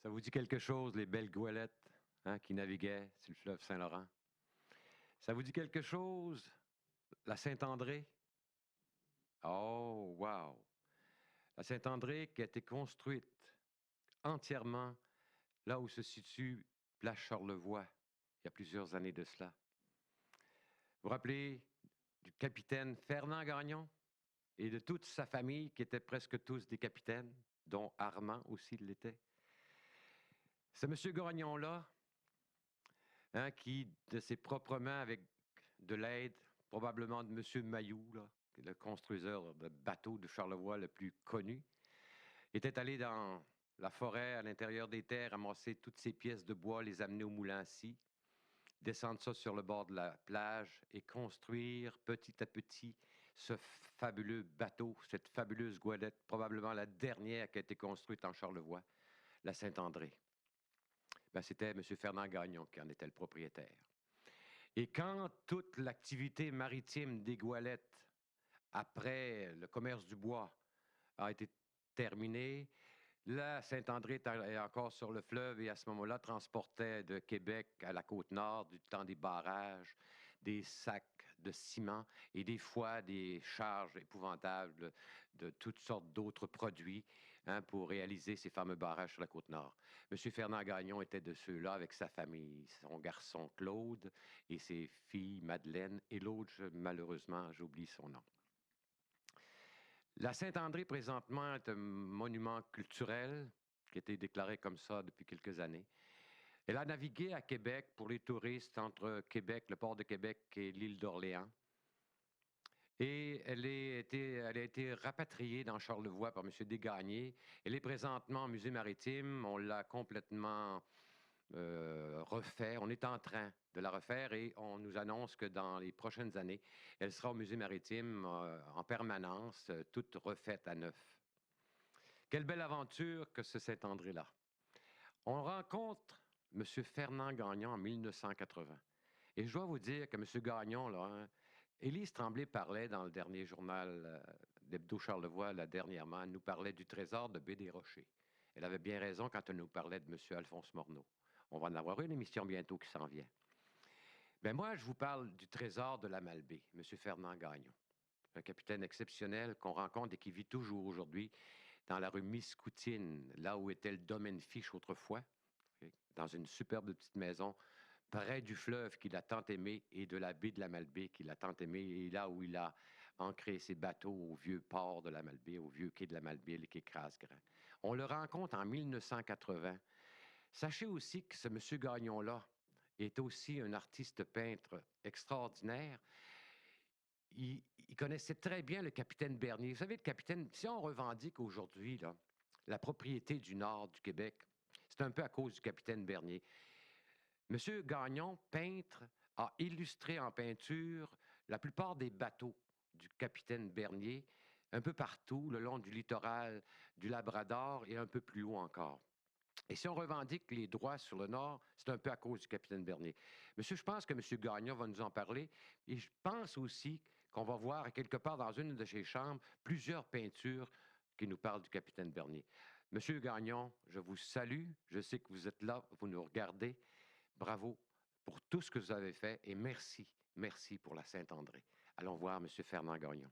Ça vous dit quelque chose, les belles goélettes qui naviguaient sur le fleuve Saint-Laurent? Ça vous dit quelque chose, la Saint-André? Oh, wow! La Saint-André qui a été construite entièrement là où se situe Place Charlevoix, il y a plusieurs années de cela. Vous vous rappelez du capitaine Fernand Gagnon et de toute sa famille qui étaient presque tous des capitaines, dont Armand aussi l'était? Ce monsieur Gagnon-là, qui, de ses propres mains, avec de l'aide probablement de M. Mailloux, là, le construiseur de bateaux de Charlevoix le plus connu, était allé dans la forêt, à l'intérieur des terres, ramasser toutes ces pièces de bois, les amener au moulin à scie, descendre ça sur le bord de la plage et construire petit à petit ce fabuleux bateau, cette fabuleuse goélette, probablement la dernière qui a été construite en Charlevoix, la Saint-André. Ben, c'était M. Fernand Gagnon qui en était le propriétaire. Et quand toute l'activité maritime des Goélettes, après le commerce du bois, a été terminée, la Saint-André est encore sur le fleuve et à ce moment-là transportait de Québec à la Côte-Nord, du temps des barrages, des sacs de ciment et des fois des charges épouvantables de toutes sortes d'autres produits pour réaliser ces fameux barrages sur la Côte-Nord. M. Fernand Gagnon était de ceux-là avec sa famille, son garçon Claude et ses filles Madeleine et l'autre, malheureusement, j'oublie son nom. La Saint-André, présentement, est un monument culturel qui a été déclaré comme ça depuis quelques années. Elle a navigué à Québec pour les touristes entre Québec, le port de Québec et l'île d'Orléans. Et elle a été rapatriée dans Charlevoix par M. Desgagnés. Elle est présentement au musée maritime. On l'a complètement refait. On est en train de la refaire et on nous annonce que dans les prochaines années, elle sera au musée maritime en permanence, toute refaite à neuf. Quelle belle aventure que ce Saint-André-là. On rencontre M. Fernand Gagnon en 1980. Et je dois vous dire que M. Gagnon, là, Élise Tremblay parlait dans le dernier journal d'Hebdo Charlevoix, là, dernièrement, elle nous parlait du trésor de Baie des Rochers. Elle avait bien raison quand elle nous parlait de M. Alphonse Morneau. On va en avoir une émission bientôt qui s'en vient. Mais moi, je vous parle du trésor de la Malbaie, M. Fernand Gagnon. Un capitaine exceptionnel qu'on rencontre et qui vit toujours aujourd'hui dans la rue Miscoutine, là où était le domaine Fiche autrefois, dans une superbe petite maison près du fleuve qu'il a tant aimé et de la baie de la Malbaie qu'il a tant aimé, et là où il a ancré ses bateaux au vieux port de la Malbaie, au vieux quai de la Malbaie, le quai Crasse-Grand. On le rencontre en 1980. Sachez aussi que ce monsieur Gagnon-là est aussi un artiste peintre extraordinaire. Il connaissait très bien le capitaine Bernier. Vous savez, le capitaine, si on revendique aujourd'hui là, la propriété du nord du Québec, c'est un peu à cause du capitaine Bernier. Monsieur Gagnon, peintre, a illustré en peinture la plupart des bateaux du capitaine Bernier, un peu partout, le long du littoral du Labrador et un peu plus haut encore. Et si on revendique les droits sur le Nord, c'est un peu à cause du capitaine Bernier. Monsieur, je pense que M. Gagnon va nous en parler. Et je pense aussi qu'on va voir quelque part dans une de ses chambres plusieurs peintures qui nous parlent du capitaine Bernier. Monsieur Gagnon, je vous salue. Je sais que vous êtes là, vous nous regardez. Bravo pour tout ce que vous avez fait et merci, merci pour la Saint-André. Allons voir M. Fernand Gagnon.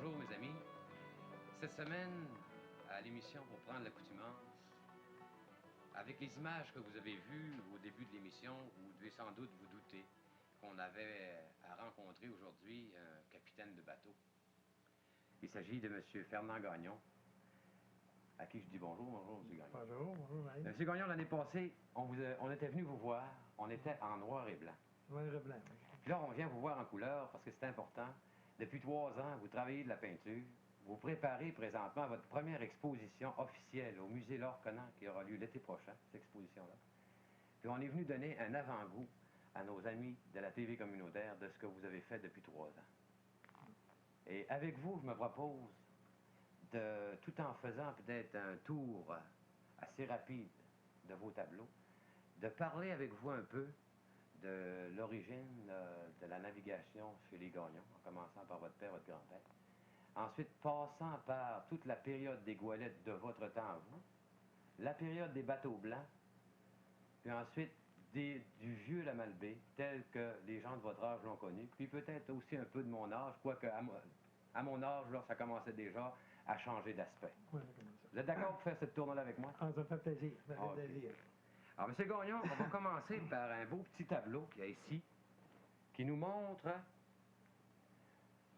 bonjour mes amis. Cette semaine, à l'émission Pour prendre l'accoutumance, avec les images que vous avez vues au début de l'émission, vous devez sans doute vous douter qu'on avait à rencontrer aujourd'hui un capitaine de bateau. Il s'agit de M. Fernand Gagnon, à qui je dis bonjour. Bonjour, M. Gagnon. Bonjour, bonjour, Marie. M. Gagnon, l'année passée, on était venu vous voir, on était en noir et blanc. Noir et blanc. Puis là, on vient vous voir en couleur parce que c'est important. Depuis 3 ans, vous travaillez de la peinture. Vous préparez présentement votre première exposition officielle au musée Laure Conan qui aura lieu l'été prochain, cette exposition-là. Puis on est venu donner un avant-goût à nos amis de la TV communautaire de ce que vous avez fait depuis 3 ans. Et avec vous, je me propose de, tout en faisant peut-être un tour assez rapide de vos tableaux, de parler avec vous un peu de l'origine de la navigation chez les Gagnons, en commençant par votre père, votre grand-père. Ensuite, passant par toute la période des goualettes de votre temps à vous, la période des bateaux blancs, puis ensuite du vieux la Malbaie, tel que les gens de votre âge l'ont connu, puis peut-être aussi un peu de mon âge, quoique à mon âge, là, ça commençait déjà à changer d'aspect. Oui, Vous êtes d'accord pour faire cette tournée-là avec moi? ah, ça fait plaisir. Ça fait Ok. plaisir. Alors, M. Gagnon, on va commencer par un beau petit tableau qu'il y a ici, qui nous montre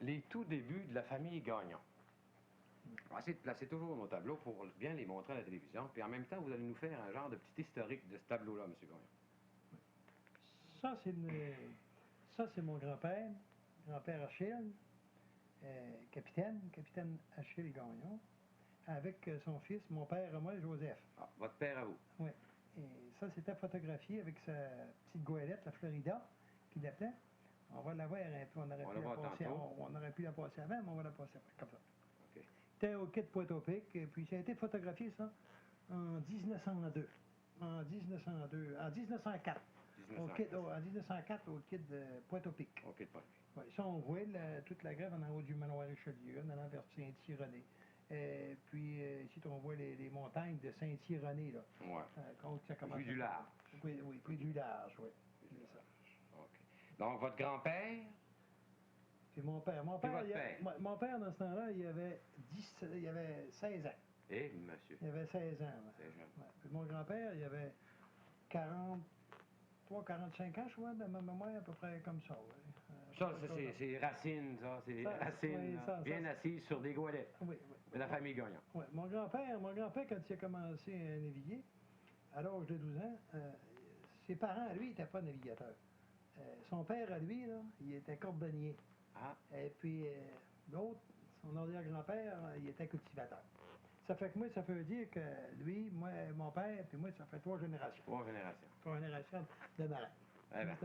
les tout débuts de la famille Gagnon. On va essayer de placer toujours nos tableaux pour bien les montrer à la télévision, puis en même temps, vous allez nous faire un genre de petit historique de ce tableau-là, M. Gagnon. Ça, c'est mon grand-père Achille, capitaine Achille Gagnon, avec son fils, mon père et moi, Joseph. Ah, votre père à vous. Oui. Et ça, c'était photographié avec sa petite goélette, la Florida, qu'il appelait. On va la voir un peu. On aurait pu la passer avant, mais on va la passer après, comme ça. OK. C'était au quai de Pointe-au-Pic, et puis ça a été photographié, ça, en 1902. En 1904. En 1904, au quai de Pointe-au-Pic. OK, pas. Ouais, ça, on voit toute la grève en haut du manoir Richelieu, en allant vers Saint-Irénée. Puis ici, on voit les montagnes de Saint-Irénée, là. Ouais. Quand ça commence. Plus du large. Oui, plus du large, oui. C'est ça. OK. Donc, votre grand-père? Puis mon père. Mon père, dans ce temps-là, il avait 16 ans. Eh, monsieur. Il avait 16 ans. Ouais. C'est jeune. Ouais. Puis mon grand-père, il avait 45 ans, je crois, dans ma mémoire, à peu près comme ça. Ouais. Ça, c'est Racine, ça. C'est Racine, oui, bien assise sur des goualettes. Oui. De la famille Gagnon. Oui. Mon grand-père, quand il a commencé à naviguer, à l'âge de 12 ans, ses parents, lui, n'étaient pas navigateurs. Son père, à lui, là, il était cordonnier. Ah. Et puis, l'autre, son arrière-grand-père, il était cultivateur. Ça fait que moi, ça veut dire que lui, moi, mon père, puis moi, ça fait 3 générations. 3 générations. 3 générations de marins. Eh bien.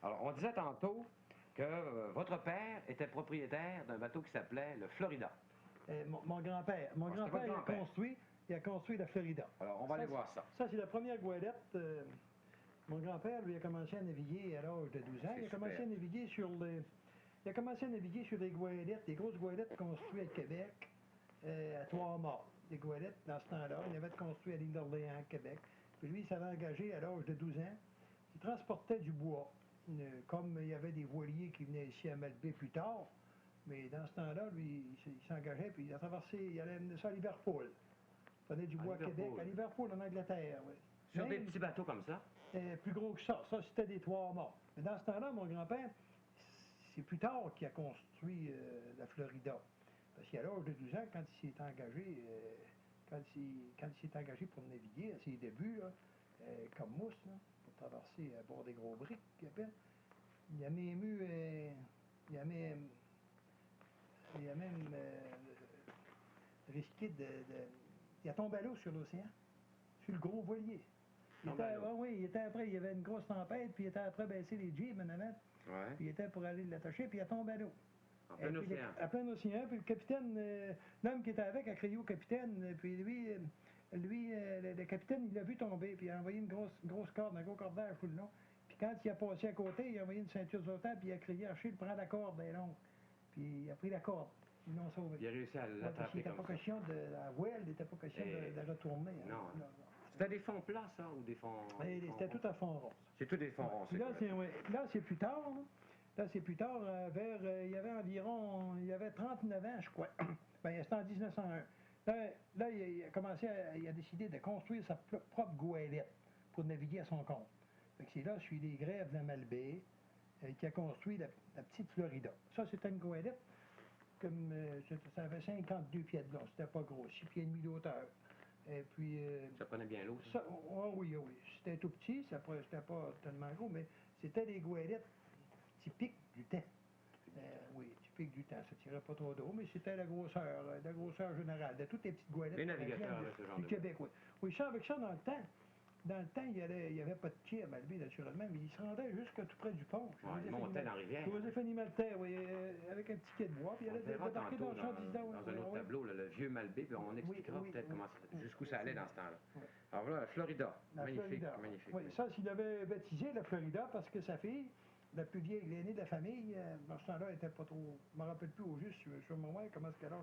Alors, on disait tantôt que votre père était propriétaire d'un bateau qui s'appelait le Florida. Mon grand-père, il a construit la Florida. Alors, on va aller voir ça. Ça, c'est la première goélette. Mon grand-père, lui, a commencé à naviguer à l'âge de 12 ans. Il a commencé à naviguer sur des goélettes, des grosses goélettes construites à Québec, à Trois-Mâts. Des goélettes, dans ce temps-là, il avait construit à l'île d'Orléans, Québec. Puis lui, il s'avait engagé à l'âge de 12 ans. Il transportait du bois. Comme il y avait des voiliers qui venaient ici à Malbaie plus tard, mais dans ce temps-là, lui, il s'engageait, puis il a traversé, il allait amener ça à Liverpool. Il prenait du bois à Québec, à Liverpool, en Angleterre, oui. Sur des petits bateaux comme ça? Plus gros que ça. Ça, c'était des Trois-Mâts. Mais dans ce temps-là, mon grand-père, c'est plus tard qu'il a construit la Florida. Parce qu'à l'âge de 12 ans, quand il s'est engagé, pour naviguer, à ses débuts, là, comme mousse, là, pour traverser à bord des gros briques, qu'il appelle, il a même risqué il a tombé à l'eau sur l'océan, sur le gros voilier. Il était après, il y avait une grosse tempête, puis il était après baisser les jibs en avant. Ouais. Puis il était pour aller l'attacher, puis il a tombé à l'eau. En plein océan. En plein océan, puis le capitaine, l'homme qui était avec a crié au capitaine, puis lui, le capitaine, il l'a vu tomber, puis il a envoyé une grosse corde, un gros cordage tout le long. Puis quand il a passé à côté, il a envoyé une ceinture sautant, puis il a crié, Achille, prends la corde, elle est longue. Puis il a pris la corde. Ils l'ont sauvé. Il a réussi à l'attraper comme ça. Il n'était pas question de la voile, il n'était pas question de retourner. Non. Non. C'était des fonds plats, ça, ou des fonds... C'était tout à fond rond. C'est tout des fonds ronds. Là, c'est plus tard. Là, c'est plus tard, il y avait 30 39 ans, je crois. Ben, c'était en 1901. Là, il a commencé il a décidé de construire sa propre goélette pour naviguer à son compte. Fait que c'est là, sur les grèves de Malbaie, qu'il a construit la petite Florida. Ça, c'était une goélette, comme ça avait 52 pieds de long. C'était pas gros, 6 pieds et demi d'auteur. Et puis... Ça prenait bien l'eau, ça? Oh, oui, oui. C'était tout petit, c'était pas tellement gros, mais c'était des goélettes typiques du temps. Oui, typique du temps. Ça tirait pas trop d'eau, mais c'était la grosseur générale de toutes les petites goélettes. Les navigateurs avec ce genre du de Québec, oui. Oui, ça, avec ça, dans le temps, il n'y avait pas de quai à Malbaie, naturellement, mais il se rendait jusqu'à tout près du pont. Il montait dans la rivière. Joséph-Annie Maltais, oui, avec un petit quai de bois, puis il allait débarquer dans le champ dans un autre tableau, le vieux Malbaie, puis on expliquera peut-être jusqu'où ça allait dans ce temps-là. Oui. Alors voilà, la Florida. Magnifique. Oui, ça, s'il avait baptisé la Florida parce que sa fille, la plus vieille, l'aînée de la famille, dans ce temps-là, elle n'était pas trop... Je ne me rappelle plus au juste sur le moment comment est-ce qu'elle a,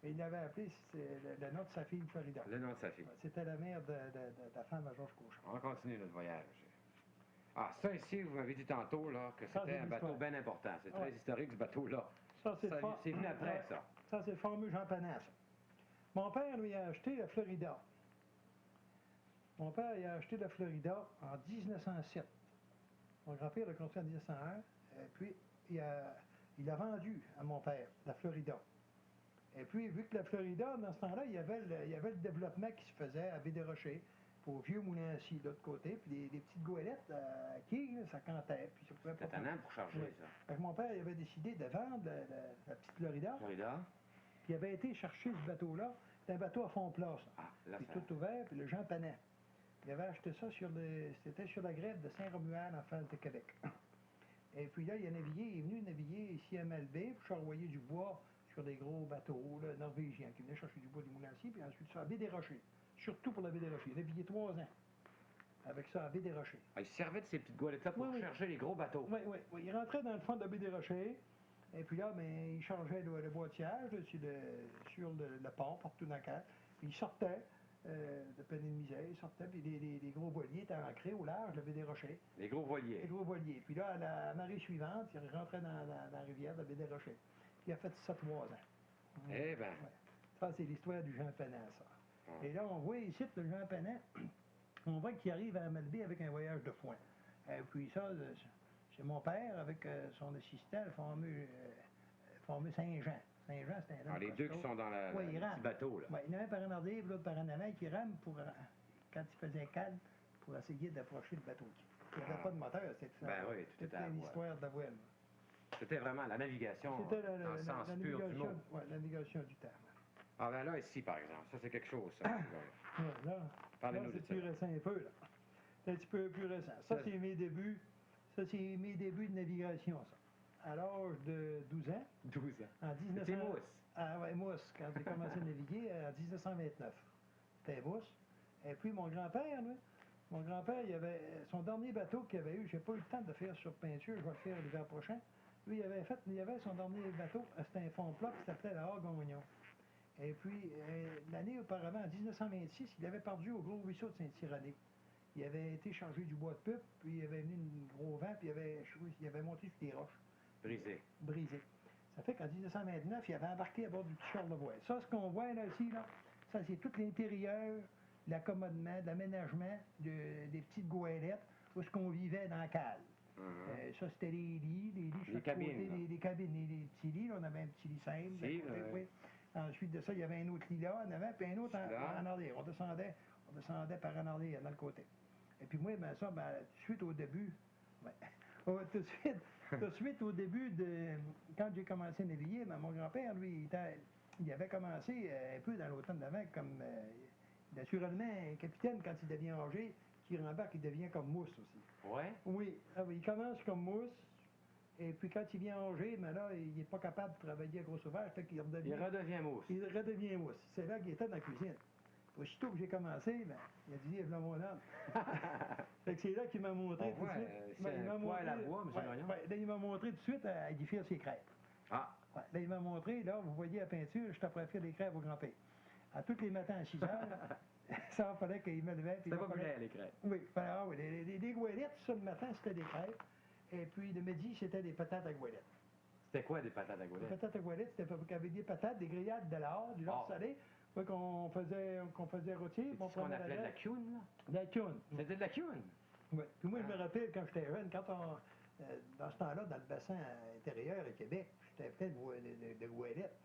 mais il l'avait appelé le nom de sa fille Florida. Le nom de sa fille. C'était la mère de la femme à Georges Cochon. On va continuer notre voyage. Ah, ça ici, vous m'avez dit tantôt là, que c'était un bateau bien important. C'est très historique, ce bateau-là. C'est venu après, ça. Ça, c'est le fameux Jean Panas. Mon père, lui, a acheté la Florida. Mon père, il a acheté la Florida en 1907. Mon grand-père l'a construit en 1901, et puis il a vendu à mon père la Florida. Et puis, vu que la Florida, dans ce temps-là, il y avait le développement qui se faisait à Baie-des-Rochers, au vieux Moulin-Assis de l'autre côté, puis des petites goélettes à quilles, ça cantait. Puis ça pouvait pas. C'était un an pour charger, ça. Fait que mon père il avait décidé de vendre la petite Florida. Puis il avait été chercher ce bateau-là. C'était un bateau à fond plat, ça. Puis tout ouvert, puis le Jean Panet. Il avait acheté ça c'était sur la grève de Saint-Romuald en face de Québec. Et puis là, il est venu naviguer ici à Malbaie pour charroyer du bois sur des gros bateaux là, norvégiens qui venaient chercher du bois du Moulin-Assis, puis ensuite ça à Baie-des-Rochers. Surtout pour la Baie-des-Rochers. Il a navigué 3 ans avec ça à Baie-des-Rochers. Ah, il servait de ces petites goélettes-là pour chercher les gros bateaux. Oui. Il rentrait dans le fond de la Baie-des-Rochers, et puis là, il chargeait le boîtiage sur le pont, partout dans le cadre. Puis il sortait de peine et de misère, il sortait, puis les gros voiliers étaient ancrés au large de la Baie-des-Rochers. Les gros voiliers. Les gros voiliers. Puis là, à la marée suivante, il rentrait dans la rivière de la Baie-des-Rochers. Puis il a fait ça 3 ans. Eh bien. Ça, c'est l'histoire du Jean Panet, ça. Et là, on voit ici le Jean Panet, on voit qu'il arrive à Malbaie avec un voyage de foin. Et puis ça, c'est mon père avec son assistant, le fameux Saint-Jean. Saint-Jean, c'était un homme les deux qui sont dans le petit bateau, là. Oui, il y en a un par en arrière, l'autre par en avant, qui rame quand il faisait calme, pour essayer d'approcher le bateau. Il n'y avait pas de moteur, c'était ça. Oui, tout était à une histoire de voile. C'était vraiment la navigation en sens pur du mot. Oui, la navigation du terme. Ah ben là, ici, par exemple, ça c'est quelque chose, ça. Parlez-nous de ça. C'est plus récent un peu, là. C'est un petit peu plus récent. Ça, c'est mes débuts. Ça, c'est mes débuts de navigation, ça. À l'âge de 12 ans. 12 ans. En 1900... C'était mousse. Ah oui, mousse, quand j'ai commencé à naviguer en 1929. C'était mousse. Et puis mon grand-père, il avait son dernier bateau qu'il avait eu, j'ai pas eu le temps de faire sur peinture, je vais le faire l'hiver prochain. Lui, il avait son dernier bateau, c'était un fond plat, qui s'appelait la Hagognon. Et puis, l'année auparavant, en 1926, il avait perdu au gros ruisseau de Saint-Cyranée. Il avait été chargé du bois de pupe, puis il avait venu un gros vent, puis il avait monté sur des roches. Brisé. Ça fait qu'en 1929, il avait embarqué à bord du petit Charlevoix. Ça, ce qu'on voit là, ici, là, ça, c'est tout l'intérieur, l'accommodement, l'aménagement des petites goélettes, où ce qu'on vivait dans la cale. Ça, c'était les lits les cabines, côté, les cabines, les petits lits. Là, on avait un petit lit simple. Oui. Ensuite de ça, il y avait un autre lit là en avant, puis un autre en arrière. On descendait par en arrière, dans le côté. Et puis moi, tout de suite au début, quand j'ai commencé à naviguer, mon grand-père, lui, il avait commencé un peu dans l'automne d'avant, comme naturellement, un capitaine, quand il devient âgé, qui rembarque, il devient comme mousse aussi. Ouais? Oui, il commence comme mousse. Et puis quand il vient âgé, mais là, il n'est pas capable de travailler à gros sauvage, fait qu'il redevient... Il redevient mousse. Il redevient mousse. C'est là qu'il était dans la cuisine. Aussitôt que j'ai commencé, il a dit, vive là mon homme. Fait que c'est là qu'il m'a montré tout de suite. C'est un poêle à bois, M. Gagnon. Là, il m'a montré tout de suite à édifier ses crêpes. Ah! Ouais, là, il m'a montré, là, vous voyez la peinture, je t'apprends à faire des crêpes au grand-père. À tous les matins à 6 heures, ça, il fallait qu'il me levait. C'était populaire, les crêpes. Oui, les goélettes, ça, le matin, c'était des crêpes. Et puis, le midi, c'était des patates à goélettes. C'était quoi des patates à Les goélette? patates à goélette, c'était fabriqué avec des patates, des grillades, de l'or, du lard salé, qu'on faisait rôtir. C'est ce qu'on appelait de la cune, là? De la cune. C'était de la cune? Oui. Puis moi, je me rappelle, quand j'étais jeune, dans ce temps-là, dans le bassin intérieur à Québec, j'étais plein de goélettes.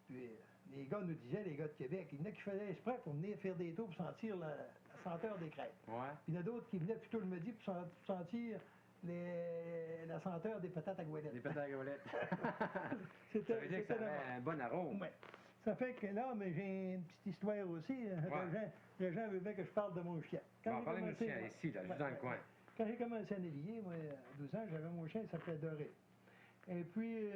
Puis les gars nous disaient, les gars de Québec, il y en a qui faisaient exprès pour venir faire des tours pour sentir la senteur des crêpes. Ouais. Puis il y en a d'autres qui venaient plutôt le midi pour sentir la senteur des patates à goélette. Des patates à goélette. Ça veut dire que ça avait un bon arôme. Oui. Ça fait que là, mais j'ai une petite histoire aussi. Les gens veulent que je parle de mon chien. Parlez-nous du chien, ici, là, juste dans le coin. Quand j'ai commencé à naviguer, moi, à 12 ans, j'avais mon chien, il s'appelait Doré. Et puis,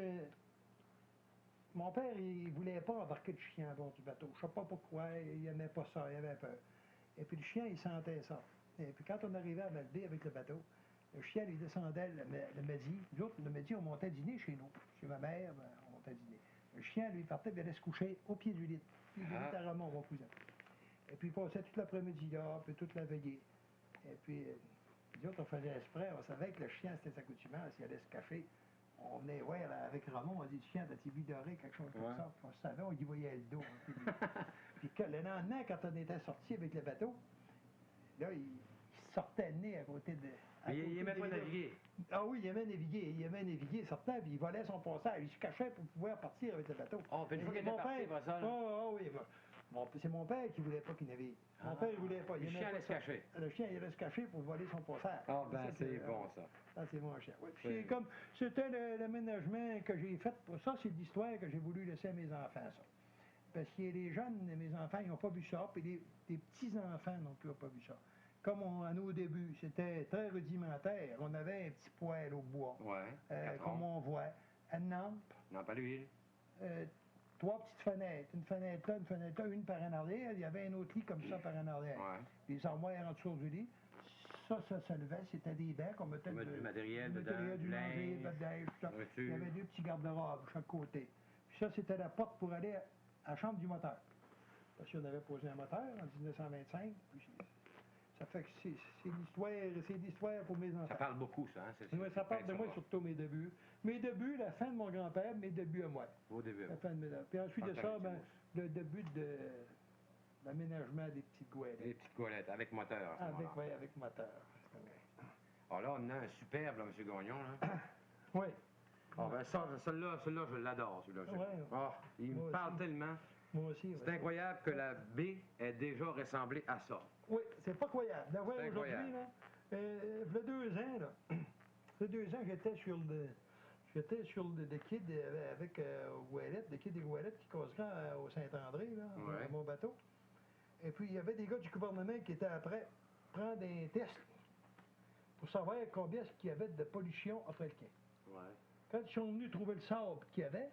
mon père, il voulait pas embarquer le chien à bord du bateau. Je sais pas pourquoi, il n'aimait pas ça, il avait peur. Et puis, le chien, il sentait ça. Et puis, quand on arrivait à Malbaie avec le bateau, le chien, il descendait le midi. Nous autres, le midi, on montait dîner chez nous. Chez ma mère, on montait dîner. Le chien, lui, partait, il allait se coucher au pied du lit. Puis, il était à Ramon, mon cousin. Et puis, il passait toute l'après-midi là, puis toute la veillée. Et puis, nous autres, on faisait exprès, on savait que le chien, c'était sa coutumance, il allait se cacher. On venait, ouais, là, avec Ramon, on dit, le chien, t'as-tu vu Doré, quelque chose comme ça. Puis on savait, on y voyait le dos. Puis le lendemain, quand on était sortis avec le bateau, là, il sortait le nez à côté de... Mais il aimait pas naviguer. Ah oui, il aimait naviguer. Il sortait, puis il volait son passage. Il se cachait pour pouvoir partir avec le bateau. Oh, puis une fois qu'il était parti, après ça, là? Oui. C'est mon père qui voulait pas qu'il navigue. Mon père, il voulait pas. Le chien allait se cacher. Le chien, il allait se cacher pour voler son passage. Ah, ben c'est bon, ça. Ça, c'est mon chien. Oui. C'était l'aménagement que j'ai fait. Ça, c'est l'histoire que j'ai voulu laisser à mes enfants, ça. Parce que les jeunes, mes enfants, ils n'ont pas vu ça, puis les petits-enfants non plus n'ont pas vu ça. Comme à nos débuts, c'était très rudimentaire. On avait un petit poêle au bois, comme on voit, une lampe. Lampe à l'huile. 3 petites fenêtres, une fenêtre là, une par en arrière. Il y avait un autre lit comme ça par en arrière. Les armoires en dessous du lit. Ça levait, c'était des bancs qu'on mettait du matériel dedans, du linge, tout ça. Il y avait 2 petits garde-robes de chaque côté. Puis ça, c'était la porte pour aller à la chambre du moteur. Parce qu'on avait posé un moteur en 1925. Puis ça fait que c'est l'histoire pour mes enfants. Ça parle beaucoup, ça, hein? Oui, ça parle de moi, surtout mes débuts. Mes débuts, la fin de mon grand-père, mes débuts à moi. Vos débuts. La fin de mes débuts. Puis ensuite de ça, le début de l'aménagement des petites goélettes. Des petites goélettes, avec moteur. Avec moteur. Alors là, on a un superbe, là, M. Gagnon, là. Oui. Ah, ben celui-là, je l'adore, celui-là. Ouais. Il me parle tellement. Moi aussi. C'est incroyable que la baie ait déjà ressemblé à ça. Oui, c'est pas croyable. D'avoir aujourd'hui, là, il y a 2 ans, là, il y a 2 ans, j'étais sur le quai avec Ouellette, le quai des Ouellettes qui causerait au Saint-André, là, à mon bateau. Et puis, il y avait des gars du gouvernement qui étaient après prendre un test pour savoir combien est-ce qu'il y avait de pollution après le quai. Quand ils sont venus trouver le sable qu'il y avait,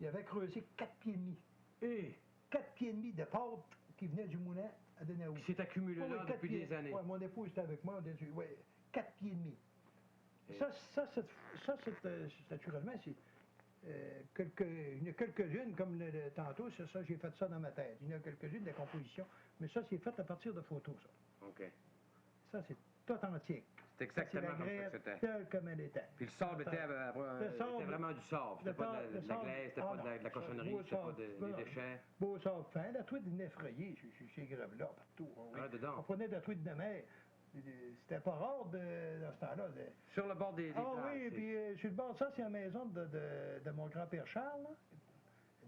ils avaient creusé 4 pieds et demi. 4 pieds et demi de pâte qui venait du moulin à Denaoui. Qui s'est accumulé là depuis des années. Oui, mon épouse était avec moi. 4 pieds et demi. Ça, naturellement, c'est il y en a quelques-unes, comme tantôt, ça, j'ai fait ça dans ma tête. Il y en a quelques-unes de composition, mais ça, c'est fait à partir de photos, ça. OK. Ça, c'est authentique. C'est exactement comme ça que c'était. Telle comme elle était. Puis le sable était vraiment du sable. C'était pas de la glaise, c'était pas de la cochonnerie, c'était pas des déchets. Beau sable fin. La truite venait effrayée, ces grèves-là, partout. Dedans. On prenait de la truite de mer. C'était pas rare dans ce temps-là. Sur le bord des plages. Oui, puis sur le bord de ça, c'est la maison de mon grand-père Charles,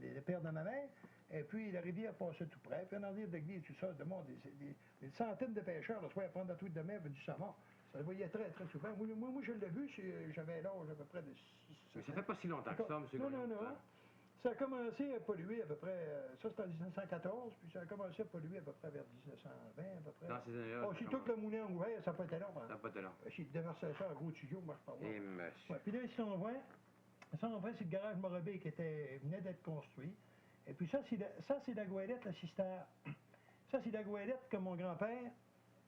le père de ma mère. Et puis la rivière passait tout près. Puis en arrière de l'église, tout ça, des centaines de pêcheurs, le soir, à prendre la truite de mer et du saumon. Ça le voyait très, très souvent. Moi je l'ai vu, j'avais l'âge à peu près de 6. Mais ça fait pas si longtemps que ça, M. Gagnon. Non. Ça a commencé à polluer à peu près, ça c'était en 1914, puis ça a commencé à polluer à peu près vers 1920 à peu près. Dans ces années-là. Surtout que le moulin a ouvert, ça n'a pas été long. Ça n'a pas été long. J'ai déversé ça à gros tuyau, moi je parle. Et monsieur. Puis là, ici on voit, c'est le garage Morabé qui venait d'être construit. Et puis ça, c'est la goélette, la cister. Ça, c'est la goélette que mon grand-père,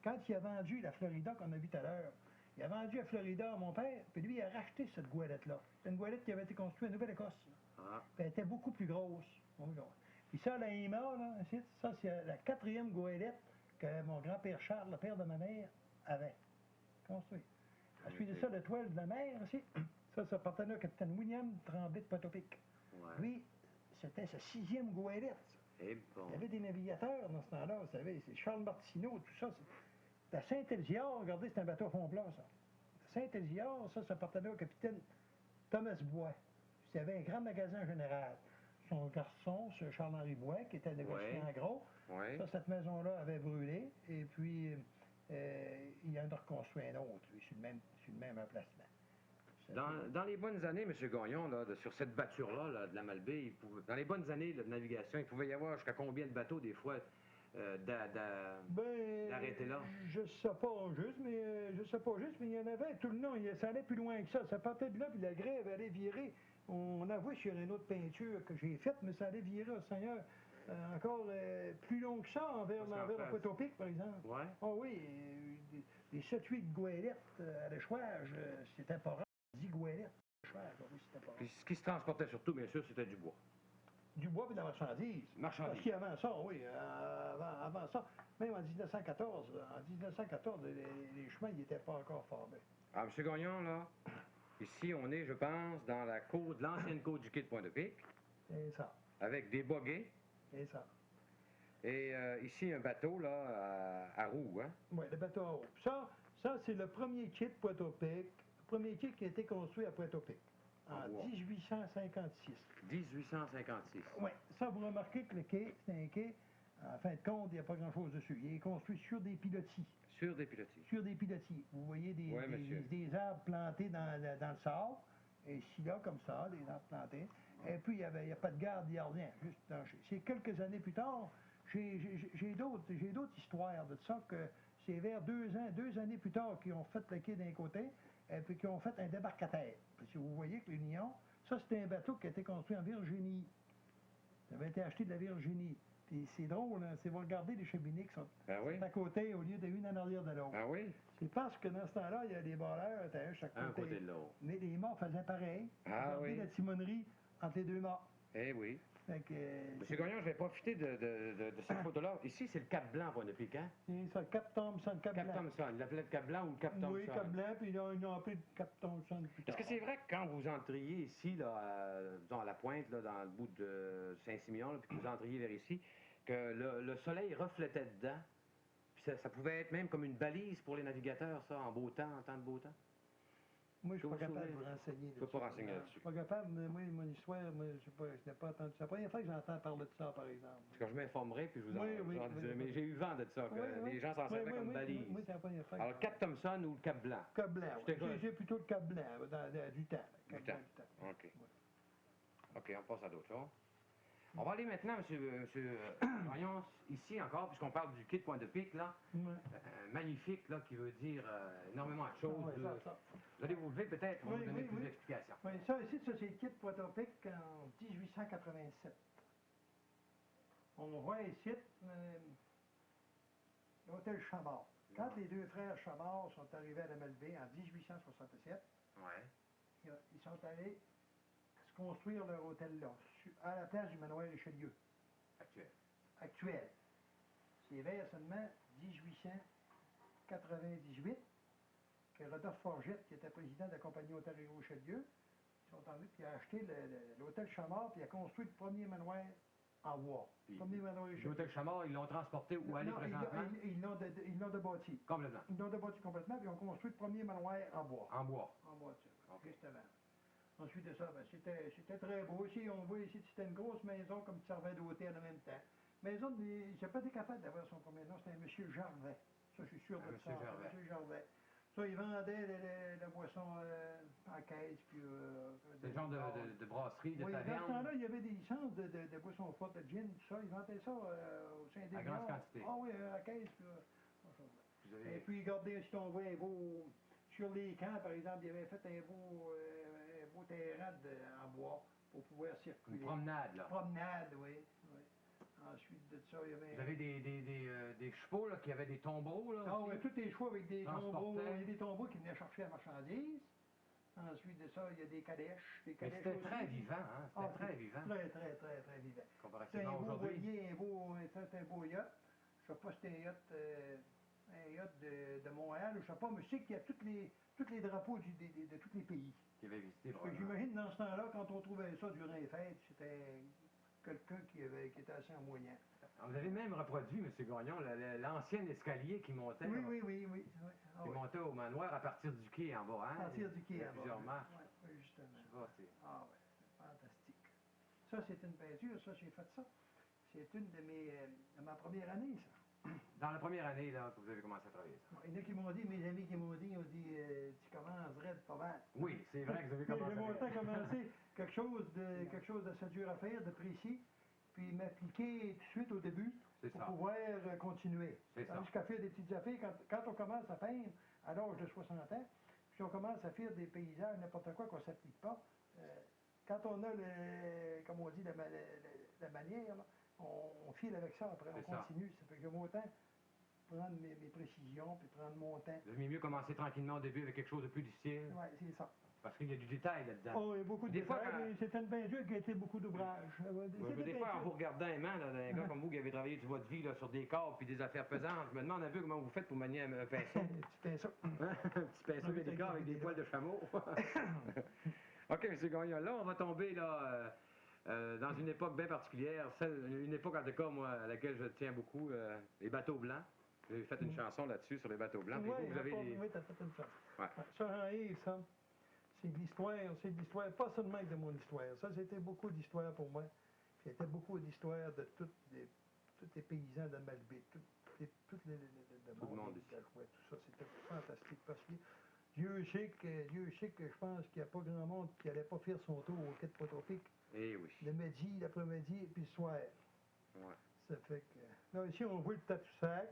quand il a vendu la Florida qu'on a vue tout à l'heure, il a vendu la Florida à mon père, puis lui, il a racheté cette goélette-là. C'est une goélette qui avait été construite en Nouvelle-Écosse. Puis elle était beaucoup plus grosse. Puis ça, la IMA, là, ça, c'est la 4e goélette que mon grand-père Charles, le père de ma mère, avait construite. Ensuite de ça, l'étoile de la mer, aussi, Ça appartenait au capitaine William Tremblay de Pointe-au-Pic. Ouais. Lui, c'était sa 6e goélette. Et bon. Il y avait des navigateurs dans ce temps-là, vous savez, c'est Charles Martineau, tout ça. C'était à Saint-Elziard, regardez, c'est un bateau à fond plat, ça. Saint-Elziard, ça appartenait au capitaine Thomas Bois. Il y avait un grand magasin général. Son garçon, ce Charles-Henri Bois, qui était négociant gros, cette maison-là avait brûlé, et puis il en a reconstruit un autre, lui, sur le même emplacement. Dans les bonnes années, M. Gagnon, là, sur cette batture-là, là, de la Malbaie, dans les bonnes années là, de navigation, il pouvait y avoir jusqu'à combien de bateaux, des fois, d'arrêter là? Je sais pas juste, mais il y en avait tout le long. Ça allait plus loin que ça. Ça partait de là, puis la grève allait virer. On a vu sur une autre peinture que j'ai faite, mais ça allait virer au Seigneur encore plus long que ça, envers le Pointe-au-Pic, par exemple. Ouais. Oh oui, des 7-8 goélettes à l'échouage, c'était pas rare. 10 goélettes à l'échouage, oui, c'était pas rare. Puis ce qui se transportait surtout, bien sûr, c'était du bois. Du bois et de la marchandise. Parce qu'avant ça, oui, avant ça, même en 1914, les chemins n'étaient pas encore formés. Ah, M. Gagnon, là, ici, on est, je pense, dans la cour de l'ancienne côte du quai de Pointe-au-Pic. C'est ça. Avec des boguets. C'est ça. Et ici, un bateau, là, à roues, hein? Oui, le bateau à roues. Ça c'est le premier quai de Pointe-au-Pic, le premier quai qui a été construit à Pointe-au-Pic, en 1856. 1856. Oui, ça, vous remarquez que le quai, c'est un quai, en fin de compte, il n'y a pas grand-chose dessus. Il est construit sur des pilotis. Sur des pilotis. Sur des pilotis. Vous voyez des arbres plantés dans le sable, et ici, là, comme ça, des arbres plantés. Et puis, il n'y a pas de garde, il n'y a rien, juste plancher. C'est quelques années plus tard, j'ai d'autres histoires de ça, que c'est vers 2 années plus tard qu'ils ont fait le quai d'un côté, et puis qu'ils ont fait un débarcadère. Parce que vous voyez que l'Union, ça, c'était un bateau qui a été construit en Virginie. Ça avait été acheté de la Virginie. Puis c'est drôle, hein, c'est vous regardez les cheminées qui sont à côté au lieu d'une en arrière de l'autre. Ah oui? C'est parce que dans ce temps-là, il y a des voleurs à chaque côté. Un côté de l'autre. Mais les morts faisaient pareil. Ah regardez la timonerie entre les deux morts. Eh oui. Fait que, Monsieur Gagnon, je vais profiter de cette photo-là. Ici, c'est le Cap Blanc, Pointe-au-Pic, hein? C'est ça, le Cap Thompson, Cap Blanc. Cap Thompson. Il l'appelait le Cap Blanc ou le Cap Thompson? Oui, Cap Blanc, puis ils ont appelé le Cap Thompson plus tard. Est-ce que c'est vrai que quand vous entriez ici, là, disons à la pointe, là, dans le bout de Saint-Simeon, là, puis que vous entriez vers ici, que le soleil reflétait dedans, puis ça pouvait être même comme une balise pour les navigateurs, ça, en beau temps, en temps de beau temps? Moi, je suis pas capable de vous renseigner. Je ne peux pas renseigner là-dessus. Je suis pas capable, mais moi, mon histoire, je n'ai pas entendu. C'est la première fois que j'entends parler de ça, par exemple. Parce que je m'informerai, puis je vous en dirai. Mais j'ai eu vent de ça, que les gens s'en servaient comme balise. Oui, c'est la première fois. Alors, le Cap Thompson ou le Cap Blanc? Cap Blanc, j'ai plutôt le Cap Blanc, du temps. Du temps. OK. OK, on passe à d'autres choses. On va aller maintenant, monsieur Gagnon, ici encore, puisqu'on parle du quai de Pointe-au-Pic, là. Magnifique, là, qui veut dire énormément de choses. Vous allez vous lever peut-être pour nous donner plus d'explications. Oui, ça ici, c'est le quai de Pointe-au-Pic en 1887. On voit ici l'hôtel Chabard. Quand les deux frères Chabard sont arrivés à la Malbaie en 1867, ils sont allés se construire leur hôtel là, à la place du manoir Richelieu. Actuel. C'est vers seulement 1898 que Rodolphe Forgette, qui était président de la compagnie Ontario Richelieu, ils sont allés puis a acheté l'hôtel Chamard puis a construit le premier manoir en bois. L'hôtel Chamard, ils l'ont transporté où aller présentement? Ils l'ont débâti. Complètement. Ils l'ont débâti complètement, puis ils ont construit le premier manoir en bois. En bois. En bois, juste avant. Ensuite de ça, c'était très beau. Ici, on voit ici, c'était une grosse maison comme qui servait d'hôtel en même temps. Maison, j'ai pas été capable d'avoir son premier nom, c'était un monsieur Gervais. Ça, je suis sûr de ça. Monsieur Gervais. Ça, il vendait la boisson en caisse. Puis, c'est le genre de brasserie, de taverne. Dans ce temps-là, il y avait des licences de boissons fortes, de gin, tout ça. Ils vendaient ça au Saint-Denis. À grande quantité. Ah oui, à caisse. Puis, et puis, regardez, si on voit un beau... Sur les camps, par exemple, il avait fait un beau terrain en bois pour pouvoir circuler. Une promenade, là. Promenade, oui. Ensuite de ça, il y avait... Vous avez des chevaux, là, qui avaient des tombeaux, là? Ah oui, tous les chevaux avec des tombeaux. Il y a des tombeaux qui venaient chercher la marchandise. Ensuite de ça, il y a des calèches. C'était très vivant, hein? C'était très vivant. Très vivant. Comparativement aujourd'hui. C'était un beau yacht. Je ne sais pas si c'était un yacht de Montréal, je ne sais pas, mais je sais qu'il y a tous les drapeaux de tous les pays. qui avait visité Fait que j'imagine dans ce temps-là, quand on trouvait ça durant les fêtes, c'était quelqu'un qui était assez en moyen. Vous avez même reproduit, M. Gagnon, l'ancien escalier qui montait, Oui. Ah, qui oui. montait au manoir à partir du quai en bas. Hein? À partir du quai Il y a en bas. plusieurs marches. Oui, justement. Je sais pas, c'est... Ah oui, fantastique. Ça, c'est une peinture, ça, j'ai fait ça. C'est une de ma première année, ça. Dans la première année là, que vous avez commencé à travailler ça. Il y en a qui m'ont dit, mes amis qui m'ont dit, tu commences raide pas mal. Oui, c'est vrai que vous avez commencé J'ai à longtemps commencé quelque chose d'assez dur à faire, de précis, puis m'appliquer tout de suite au début C'est pour ça. pouvoir continuer. C'est ça. Jusqu'à faire des petites affaires, quand on commence à peindre à l'âge de 60 ans, puis on commence à faire des paysages, n'importe quoi qu'on ne s'applique pas, quand on a, comme on dit, la manière, là, on file avec ça après, on continue. Ça fait que j'aime autant prendre mes précisions, puis prendre mon temps. Vous aimez mieux commencer tranquillement au début avec quelque chose de plus difficile. Oui, c'est ça. Parce qu'il y a du détail là-dedans. Oh, il y a beaucoup de détails. C'est une peinture qui a été beaucoup d'ouvrages. Des fois, en vous regardant les mains, là, un gars comme vous qui avez travaillé toute votre vie là, sur des corps puis des affaires pesantes, je me demande un peu comment vous faites pour manier un pinceau. Un petit pinceau. Un petit pinceau délicat avec des poils de chameau. OK, M. Gagnon, là, on va tomber là, dans une époque bien particulière, une époque en tout cas, moi, à laquelle je tiens beaucoup, les bateaux blancs. Vous avez fait une chanson là-dessus sur les bateaux blancs. Oui, t'as fait une chanson. Ouais. Ça, ça, c'est de l'histoire, pas seulement de mon histoire. Ça, c'était beaucoup d'histoire pour moi. C'était beaucoup d'histoire de tous les paysans de Malbaie, tout le monde ici. Ouais, tout ça, c'était fantastique parce que Dieu sait que je pense qu'il n'y a pas grand monde qui n'allait pas faire son tour au quai de Pointe-aux-Pics. Eh oui. Le midi, l'après-midi et puis le soir. Ouais. Ça fait que... Là, ici, on voit le Tadoussac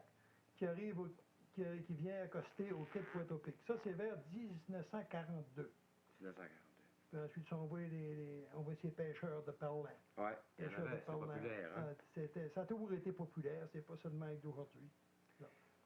qui arrive, qui vient accoster au quai de Pointe-aux-Pics. Ça, c'est vers 1942. 1942. Puis ensuite, on voit ces pêcheurs de parlant. Oui, Pêcheurs de c'est populaire. Hein? Ça a toujours été populaire, c'est pas seulement avec d'aujourd'hui.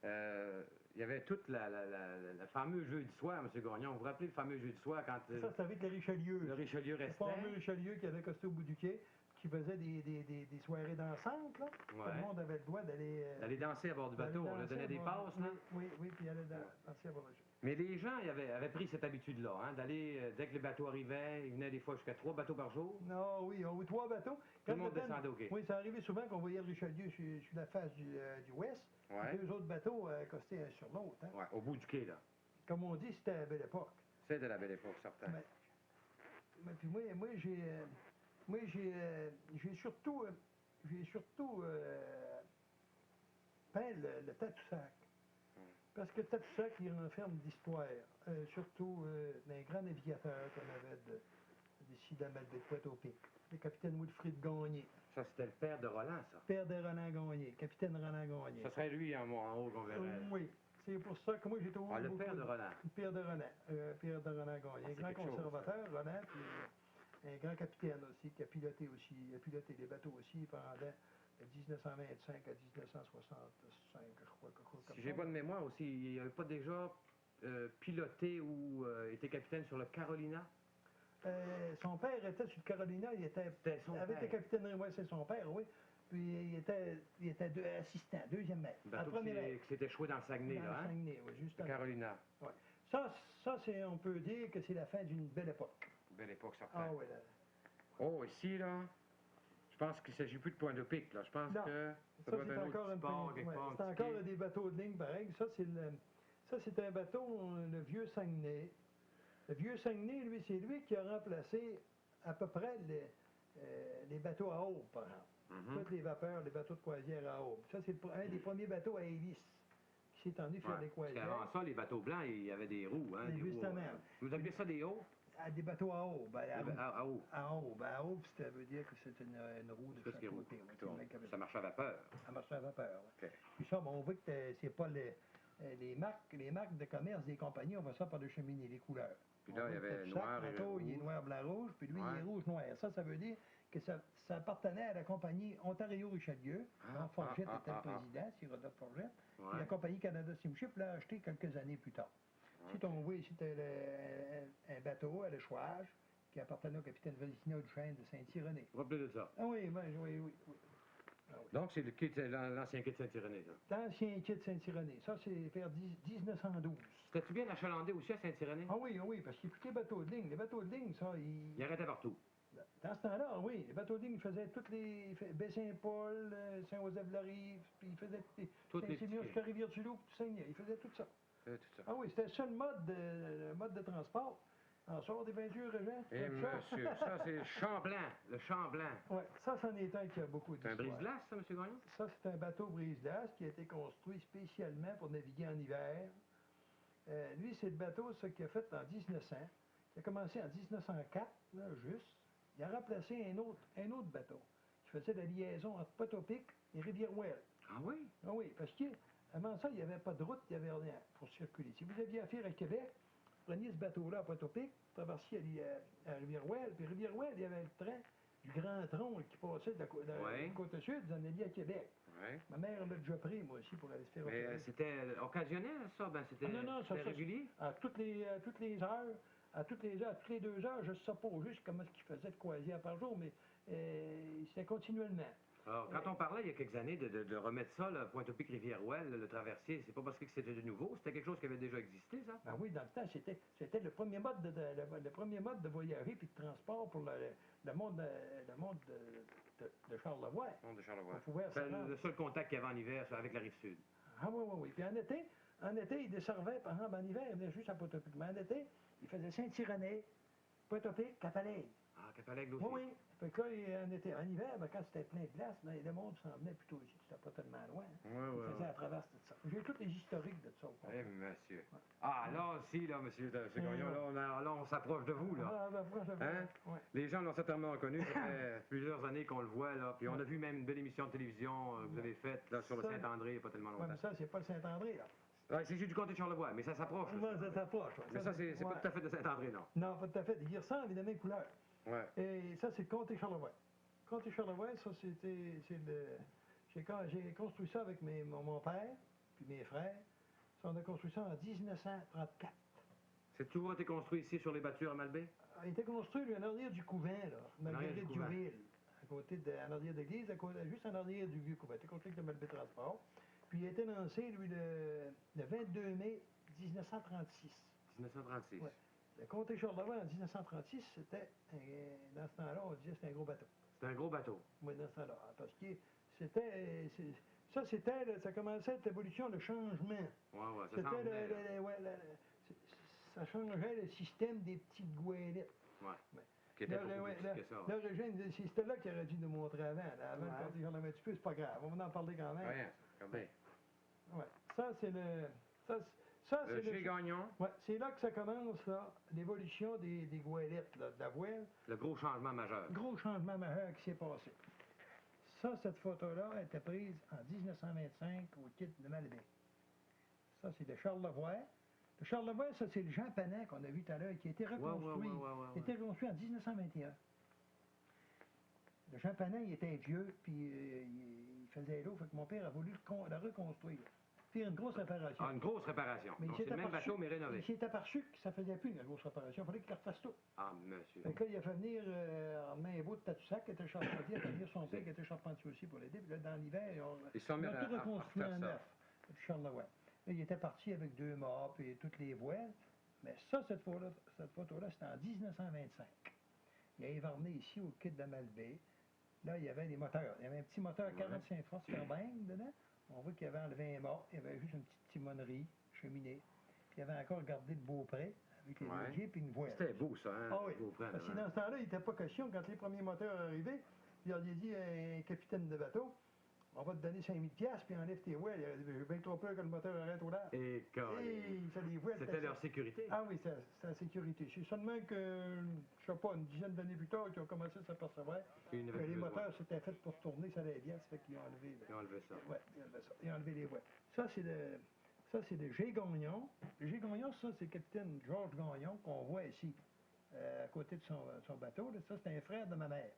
Il y avait toute la fameuse jeudi soir, M. Gagnon. Vous vous rappelez le fameux jeudi soir quand... Ça, c'était avec le Richelieu. Le Richelieu restait. Le fameux Richelieu qui avait accosté au bout du quai, qui faisait des soirées dansantes, là. Ouais. Tout le monde avait le droit d'aller... d'aller danser à bord du bateau. On leur donnait des passes, là. Oui, puis aller danser à bord du bateau. Mais les gens avaient pris cette habitude-là, hein, d'aller, dès que les bateaux arrivaient, ils venaient des fois jusqu'à 3 bateaux par jour. Non, oui, on a eu 3 bateaux. Tout le monde descendait au quai. Oui, ça arrivait souvent qu'on voyait le Richelieu sur la face du ouest. Ouais. 2 autres bateaux accostés un sur l'autre. Hein. Ouais, au bout du quai, là. Comme on dit, c'était à la belle époque. C'est de la belle époque, certain. Mais puis moi, j'ai surtout peint le Tadoussac. Parce que le Tadoussac, il renferme d'histoire. Surtout d'un grand navigateur qu'on avait d'ici de la Malbaie de Pointe-aux-Pics. Le capitaine Wilfrid Gagné. Ça, c'était le père de Roland, ça. Père de Roland Gagné, capitaine Roland Gagné. Ça serait lui en haut qu'on verrait. Oui. C'est pour ça que moi, j'ai trouvé... le père de Roland. Le père de Roland. Père de Roland Gagné. Un grand conservateur, Roland, puis un grand capitaine aussi, qui a piloté les bateaux aussi pendant de 1925 à 1965, je crois. Si j'ai bonne mémoire aussi, il n'avait pas déjà piloté ou été capitaine sur le Carolina? Son père était sur le Carolina, il avait été capitaine, oui, c'est son père, oui. Puis il était assistant, deuxième maître. Qui s'était échoué dans le Saguenay, là, hein? Saguenay, oui, justement. Le Carolina. Ouais. Ça on peut dire que c'est la fin d'une belle époque. Belle époque, certain. Ah oui, là. Oh, ici, là, je pense qu'il ne s'agit plus de Pointe-aux-Pics, là. Je pense que ça doit être un autre sport, quelque part. C'est encore des bateaux de ligne, pareil. Ça, c'est un bateau, le vieux Saguenay. Le vieux Saguenay, lui, c'est lui qui a remplacé à peu près les bateaux à aube, par exemple. Toutes les vapeurs, les bateaux de croisière à aube. Ça, c'est un des premiers bateaux à hélice qui s'est tendu faire des croisières. Parce qu'avant ça, les bateaux blancs, il y avait des roues, hein? Justement. Vous appelez ça des hauts? Des bateaux à aube. À aube. À aube. À aube, ça veut dire que c'est une roue de chaque côté. Ça marche à vapeur. Ça marche à vapeur, oui. Okay. Puis ça, on voit que c'est pas les marques de commerce des compagnies, on voit ça par le cheminée, les couleurs. Puis là, il y avait noir et rouge. Il est noir, blanc, rouge, puis lui, il est rouge, noir. Ça veut dire que ça appartenait à la compagnie Ontario-Richelieu. Forgette était le président, c'est Rodolphe Forgette. Puis la compagnie Canada Steamship l'a acheté quelques années plus tard. Si on voit ici, c'était un bateau à l'échouage qui appartenait au capitaine Vélicina Duchesne de Saint-Irénée. Vous vous rappelez de ça? Ah oui. Ah oui. Donc, c'est l'ancien quai de Saint-Irénée, ça. L'ancien quai de Saint-Irénée. Ça, c'est vers 1912. C'était-tu bien achalandé aussi à Saint-Irénée? Ah oui, oui, parce qu'il n'y a plus que les bateaux de ligne. Les bateaux de ligne, ça, Il arrêtait partout. dans ce temps-là, oui, les bateaux de ligne faisaient toutes les... Baie-Saint-Paul, Saint-Joseph-de-la-Rive, puis ils faisaient Toutes les Saint-Simeon petits jusqu'à Rivière-du-Loup, puis Saint-Niais. Ils faisaient tout ça. tout ça. Ah oui, c'était le seul mode de transport. En sort des peintures, Régent. Eh, monsieur, ça, c'est le Champ-Blanc. Le Champ-Blanc. Oui, ça, c'en est un qui a beaucoup C'est un d'histoire. brise-glace, ça, monsieur Gagnon? Ça, c'est un bateau brise-glace qui a été construit spécialement pour naviguer en hiver. Lui, c'est le bateau, ça, qu'il a fait en 1900. Il a commencé en 1904, là, juste. Il a remplacé un autre bateau qui faisait la liaison entre Potopic et Rivière-Ouelle. Ah oui? Ah oui, parce qu'avant ça, il n'y avait pas de route, il n'y avait rien pour circuler. Si vous aviez affaire à Québec, vous preniez ce bateau-là à Potopic, traversiez à Rivière-Ouelle, puis Rivière-Ouelle, il y avait le train du Grand Tronc qui passait de la côte sud, vous en alliez à Québec. Oui. Ma mère l'a déjà pris, moi aussi, pour aller se faire Mais opérer. c'était occasionnel, ça? Ben, c'était régulier? À toutes les heures, à toutes les 2 heures, je ne sais pas juste comment il faisait de croisière par jour, mais c'était continuellement. Alors, quand on parlait il y a quelques années de remettre ça, là, Pointe-au-Pic-Rivière-Ouelle, le traversier, c'est pas parce que c'était de nouveau, c'était quelque chose qui avait déjà existé, ça? Ben oui, dans le temps, c'était le premier mode de voyager puis de transport pour le monde de Charlevoix. Non, de Charlevoix. On pouvait C'est se rendre. le seul contact qu'il y avait en hiver ça, avec la Rive-Sud. Ah oui, oui, oui. Puis en été, il desservait, par exemple, en hiver, il venait juste à Potopic. Mais en été, il faisait Saint-Irénée, Potopic, Capalègue. Ah, Capalègue aussi? Oui, oui. Fait que là, en hiver, ben, quand c'était plein de glace, ben, le monde s'en venait plutôt ici, c'était pas tellement loin. Oui, Il oui, faisait à travers tout ça. J'ai toutes les historiques de ça. au complet. Eh, monsieur. Ah, là aussi, là, monsieur Gagnon, là, on s'approche de vous, là. Ah, ben, franchement, Hein? ouais. Les gens l'ont certainement reconnu, ça fait plusieurs années qu'on le voit, là. Puis on a vu même une belle émission de télévision que vous avez faite, là, sur le Ça- Saint-André, il n'y a pas tellement Ouais, longtemps. mais ça, c'est pas le Saint-André, là. Ouais, c'est juste du comté de Charlevoix, mais ça s'approche. là, Ouais, ça s'approche. ouais. Mais ça, c'est ouais. pas tout à fait de Saint-André, non. Non, pas tout à fait. Il ressemble, évidemment, couleur. Ouais. Et ça, c'est le comté Charlevoix. Comté Charlevoix, ça, j'ai construit ça avec mon père, puis mes frères. Ça, on a construit ça en 1934. C'est toujours été construit ici, sur les battures à Malbaie? Il a été construit, lui, en arrière du couvent, là, arrière du Marguerite couvent. Duville, en arrière de l'église, juste en arrière du vieux couvent. Il a été construit avec le Malbaie Transport. Puis il a été lancé, lui, le 22 mai 1936. 1936. Ouais. Le comté Charlevoix, en 1936, c'était, dans ce temps-là, on disait que c'était un gros bateau. C'est un gros bateau. Oui, dans ce temps-là. Parce que ça commençait cette évolution, le changement. Ouais, ça C'était s'en venait. ça changeait le système des petites goélettes. Ouais. Ouais. Qui était Là, beaucoup ouais, plus là, petit que ça. là, Régine, c'était là qu'il aurait dû nous montrer avant. Là, avant Ouais. de partir Charlevoix un petit peu, c'est pas grave. On va en parler quand même. Rien, comme bien. Ouais. Ça, c'est le... Ça, c'est Chez Gagnon, Ouais, c'est là que ça commence, là, l'évolution des goélettes, là, de la voile. le gros changement majeur. Gros changement majeur qui s'est passé. Ça, cette photo-là a été prise en 1925 au quai de Malbaie. Ça, c'est de Charlevoix. Le Charlevoix, ça, c'est le Jean Panin qu'on a vu tout à l'heure, qui a été reconstruit. Il a été reconstruit en 1921. Le Jean Panin, il était vieux, puis il faisait l'eau, fait que mon père a voulu le reconstruire. Faire une grosse réparation. Ah, une grosse réparation. Mais Donc, il c'est le même bateau, mais rénové. Il s'est aperçu que ça faisait plus une grosse réparation. Il fallait qu'il refasse tout. Ah, monsieur. Fait que là, il a fait venir Main-Beau de Tadoussac, qui était charpentier, il a fait venir son père, qui était charpentier aussi pour l'aider. Puis là, dans l'hiver, Ils sont on mis a tout reconstruit refaire en ça. neuf. Puis Charlevoix. Là, il était parti avec 2 mâts et toutes les voiles. Mais ça, cette photo-là, c'était en 1925. Il a évarné ici au quai de la Malbaie. Là, il y avait des moteurs. Il y avait un petit moteur 45 forces Fairbank dedans. On voit qu'il avait enlevé un mât. Il y avait juste une petite timonerie, cheminée. Puis il avait encore gardé le Beaupré avec les leviers puis une voile. C'était beau, ça, hein? Ah oui. Beau prendre, Parce que hein? dans ce temps-là, il n'était pas question, quand les premiers moteurs arrivaient, il a dit à un capitaine de bateau, on va te donner 5000 piastres, puis enlève tes voiles. J'ai bien trop peur que le moteur arrête au large. Et ça, les voiles, c'était leur sécurité. Ah oui, c'est la sécurité. C'est seulement que, je sais pas, une dizaine d'années plus tard, qu'ils ont commencé à s'apercevoir Puis il que n'avait les plus moteurs s'étaient faits pour tourner, ça allait bien, ça fait qu'ils ont enlevé. Ils ont enlevé ça. Ouais, ils ont enlevé ça. Ils ont enlevé les voiles. Ça, c'est le G. Gagnon. Le G. Gagnon, ça, c'est le capitaine Georges Gagnon qu'on voit ici, à côté de son bateau. Là. Ça, c'est un frère de ma mère.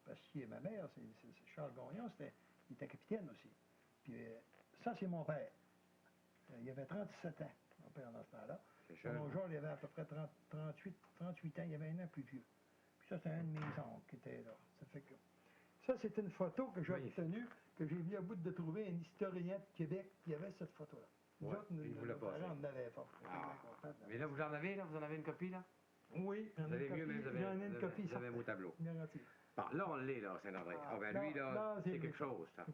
Parce que ma mère, c'est Charles Gagnon, il était capitaine aussi. Puis ça, c'est mon père. Il avait 37 ans, mon père, dans ce temps-là. C'est jeune. Mon Georges, il avait à peu près 38 ans. Il avait un an plus vieux. Puis ça, c'était un de mes oncles qui était là. Ça fait que Ça, c'est une photo que j'ai Magnifique. obtenue, que j'ai vu à bout de trouver un historien de Québec qui avait cette photo-là. Nous Ouais, autres, puis il vous l'a nos parents passé. en avaient pas. Ah. Mais là, vous en avez, là? Vous en avez une copie, là? Oui, j'en Vous ai avez une mieux, copie. mais vous J'en ai avez, une vous copie, avez, vous avez un beau certaine. tableau. Garantie. Bon, là, on l'est, là, Saint-André. Ah, ben lui, là, là, c'est c'est quelque lui. chose, ça.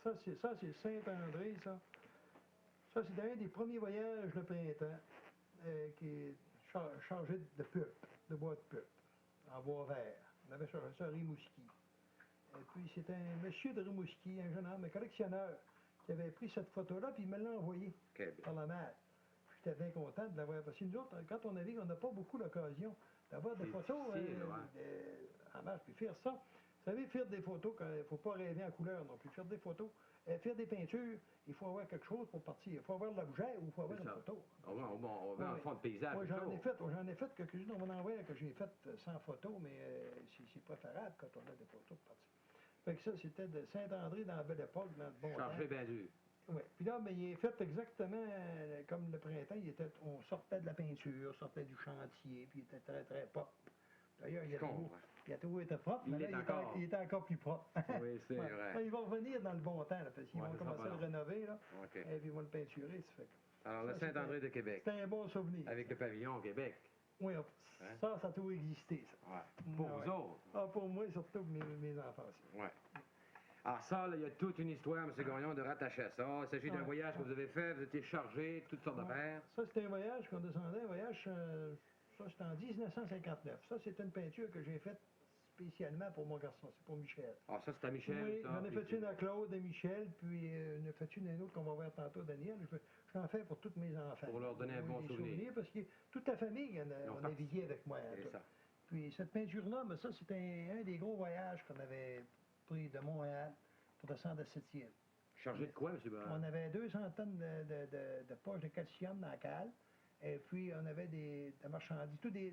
Ça, c'est Saint-André, ça. Ça, c'est un des premiers voyages de printemps qui est chargé de pulpe, de bois de pulpe, en bois vert. On avait chargé ça à Rimouski. Et puis, c'est un monsieur de Rimouski, un jeune homme, un collectionneur, qui avait pris cette photo-là, puis il me l'a envoyée Québec. par la mer. J'étais bien content de l'avoir. Parce que nous autres, quand on navigue, on n'a pas beaucoup l'occasion d'avoir des C'est photos difficile, ouais. en mer. Puis faire ça, vous savez, faire des photos, il ne faut pas rêver en couleur non plus. Faire des photos, faire des peintures, il faut avoir quelque chose pour partir. Il faut avoir de l'objet ou il faut avoir C'est une ça. photo. On va en Oui. fond de paysage. Moi, quelque chose. j'en ai fait quelques-unes. On m'en envoie que j'ai fait sans photo, mais c'est préférable quand on a des photos pour partir. Fait que ça, c'était de Saint-André dans la belle époque, dans le bon temps. Chargé bien dur. Oui. Puis là, mais il est fait exactement comme le printemps. On sortait de la peinture, sortait du chantier, puis il était très, très propre. D'ailleurs, il a toujours été propre, Il mais est là, encore. il est encore plus propre. Oui, c'est Ouais. vrai. Là, il va revenir dans le bon temps, là, parce qu'ils Ouais, vont ça sera commencer pas à le rénover, là, OK. et puis ils vont le peinturer. Ça fait que Alors, le ça, Saint-André de Québec, c'était un bon souvenir. avec le pavillon au Québec. Oui, Hein? ça a toujours existé, ça. Ouais. Pour Ah, vous ouais. autres. Ah, pour moi, surtout pour mes enfants aussi. Ouais. Alors ça, là, il y a toute une histoire, M. Gagnon, de rattacher à ça. Il s'agit d'un Ouais. voyage que vous avez fait, vous étiez chargé, toutes sortes d'affaires. Ça, c'était un voyage qu'on descendait, un voyage, ça c'était en 1959. Ça, c'est une peinture que j'ai faite spécialement pour mon garçon, c'est pour Michel. Ah, ça, c'est à Michel, Oui, ça. j'en ai puis fait une à Claude et Michel, puis j'en ai fait une autre qu'on va voir tantôt, Daniel. J'en fais pour tous mes enfants. Pour leur donner un bon des souvenir. souvenirs, parce que toute la famille, Ils ont on a parti. navigué avec moi. C'est tout. ça. Puis cette peinture-là, mais ça, c'était un des gros voyages qu'on avait pris de Montréal pour descendre à Sept-Îles. Chargé de quoi, M. On avait 200 tonnes de poches de calcium dans la cale. Et puis, on avait des marchandises, des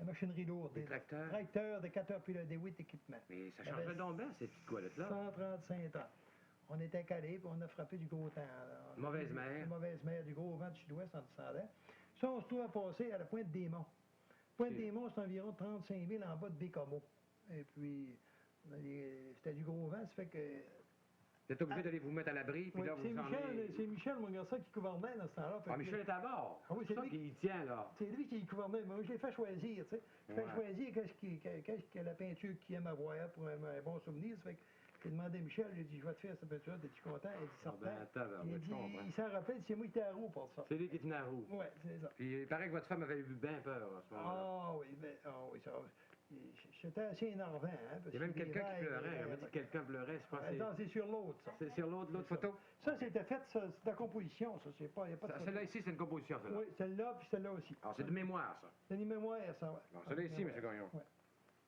machineries lourdes. Des tracteurs. Tracteurs, des Caterpillar, des 8 équipements. Mais ça Il y avait changerait donc bien, ces petites toilettes-là. 135 tonnes. On était calés, puis on a frappé du gros temps. là. Mauvaise mer. Mauvaise mer, du gros vent du sud-ouest en descendant. Ça, on se trouve à passer à la pointe des Monts. Pointe des Monts, c'est environ 35 000 en bas de Bécomo. Et puis, c'était du gros vent, ça fait que... Vous êtes obligé d'aller vous mettre à l'abri, puis Oui, là, vous c'est en allez... Michel, mon garçon, qui gouvernait dans ce temps-là. Fait Ah, que- Michel est à bord. Ah oui, c'est c'est ça lui. qui tient, là. C'est lui qui gouvernait. Mais moi, je l'ai fait choisir, tu sais. Je fais Ouais. choisir qu'est-ce que la peinture qu'il aime avoir pour un bon souvenir. Ça fait que j'ai demandé à Michel, j'ai dit, je vais te faire cette peinture, es-tu content? Il dit, Ah, certain. ben, attends, Il je dit, comprends. il s'en rappelle, c'est moi qui étais à roue pour ça. C'est lui qui tenait la roue. Oui, c'est ça. Puis il paraît que votre femme avait eu bien peur à ce moment-là. Ah oui, ça. C'était assez énervant, hein. Il y a même quelqu'un qui pleurait. On m'a dit que quelqu'un pleurait, je pense que Non, c'est sur l'autre, ça. c'est sur l'autre photo. Ça, c'était fait, ça, c'est de la composition, ça. C'est pas, y a pas de photo. Celle-là ici, c'est une composition, celle-là. Oui, celle-là, puis celle-là aussi. Alors, c'est de mémoire, ça. C'est une mémoire, ça, ouais. Bon, celle-là ici, M. Gagnon. Ouais.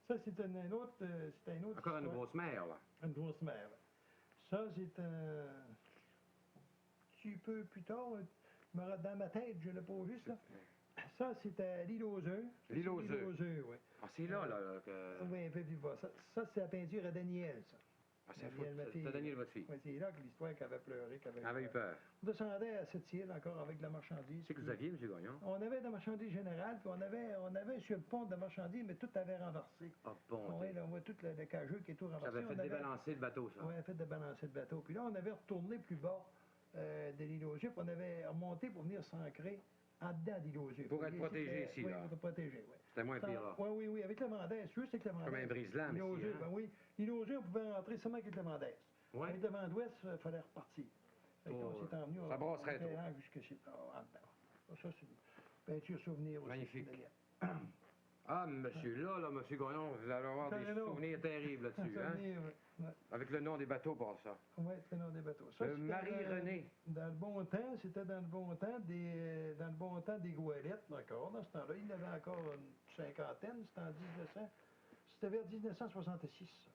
Ça, c'est un autre. C'est un autre. Encore une histoire. grosse mer, là. Une grosse mer. Ouais. Ça, c'est un petit peu plus tard. Dans ma tête, je l'ai pas juste, là. Ça, c'est à l'île aux œufs. L'île aux œufs. L'île aux œufs, oui. Ah, c'est là, là, que... Oui, un peu plus bas. Ça c'est la peinture à Daniel, ça. Ah, c'est Daniel, ma fille. Daniel, votre fille. Oui, c'est là que l'histoire qu'elle avait pleuré, qu'elle Elle avait eu peur. On descendait à cette île encore avec de la marchandise. C'est que vous aviez, M. Gagnon? On avait de la marchandise générale, puis on avait sur le pont de la marchandise, mais tout avait renversé. Ah, bon. Oui, là, on voit tout le cageux qui est tout renversé. Ça avait fait On avait- débalancer le bateau, ça. Oui, on a fait débalancer le bateau. Puis là, on avait retourné plus bas de l'île aux œufs, puis on avait remonté pour venir s'ancrer en dedans de l'île aux œufs. Pour être protégé ici, oui, là. pour être protégé, oui. C'était moins pire, là. Oui, avec le mandaise. Juste avec le mandaise. Comme un brise-lames L'île aux ici, œufs, hein? ben oui. L'île aux œufs, on pouvait rentrer seulement avec le mandaise. Ouais. Avec le vent d'ouest, il fallait repartir. Fait qu'on Oh, s'est emmené. ça brasserait trop. Jusqu'ici, en dedans. Ça, c'est une peinture souvenir aussi. Magnifique. Daniel. Ah, monsieur, là, M. Gagnon, vous allez avoir des Souvenir. souvenirs terribles là-dessus, hein? Souvenir, oui. Avec le nom des bateaux pour ça. Oui, c'est le nom des bateaux. Ça, c'était Marie-Renée. Dans le bon temps, c'était dans le bon temps des goélettes, encore. Dans ce temps-là, il y en avait encore une cinquantaine. C'était vers 1966. Ça.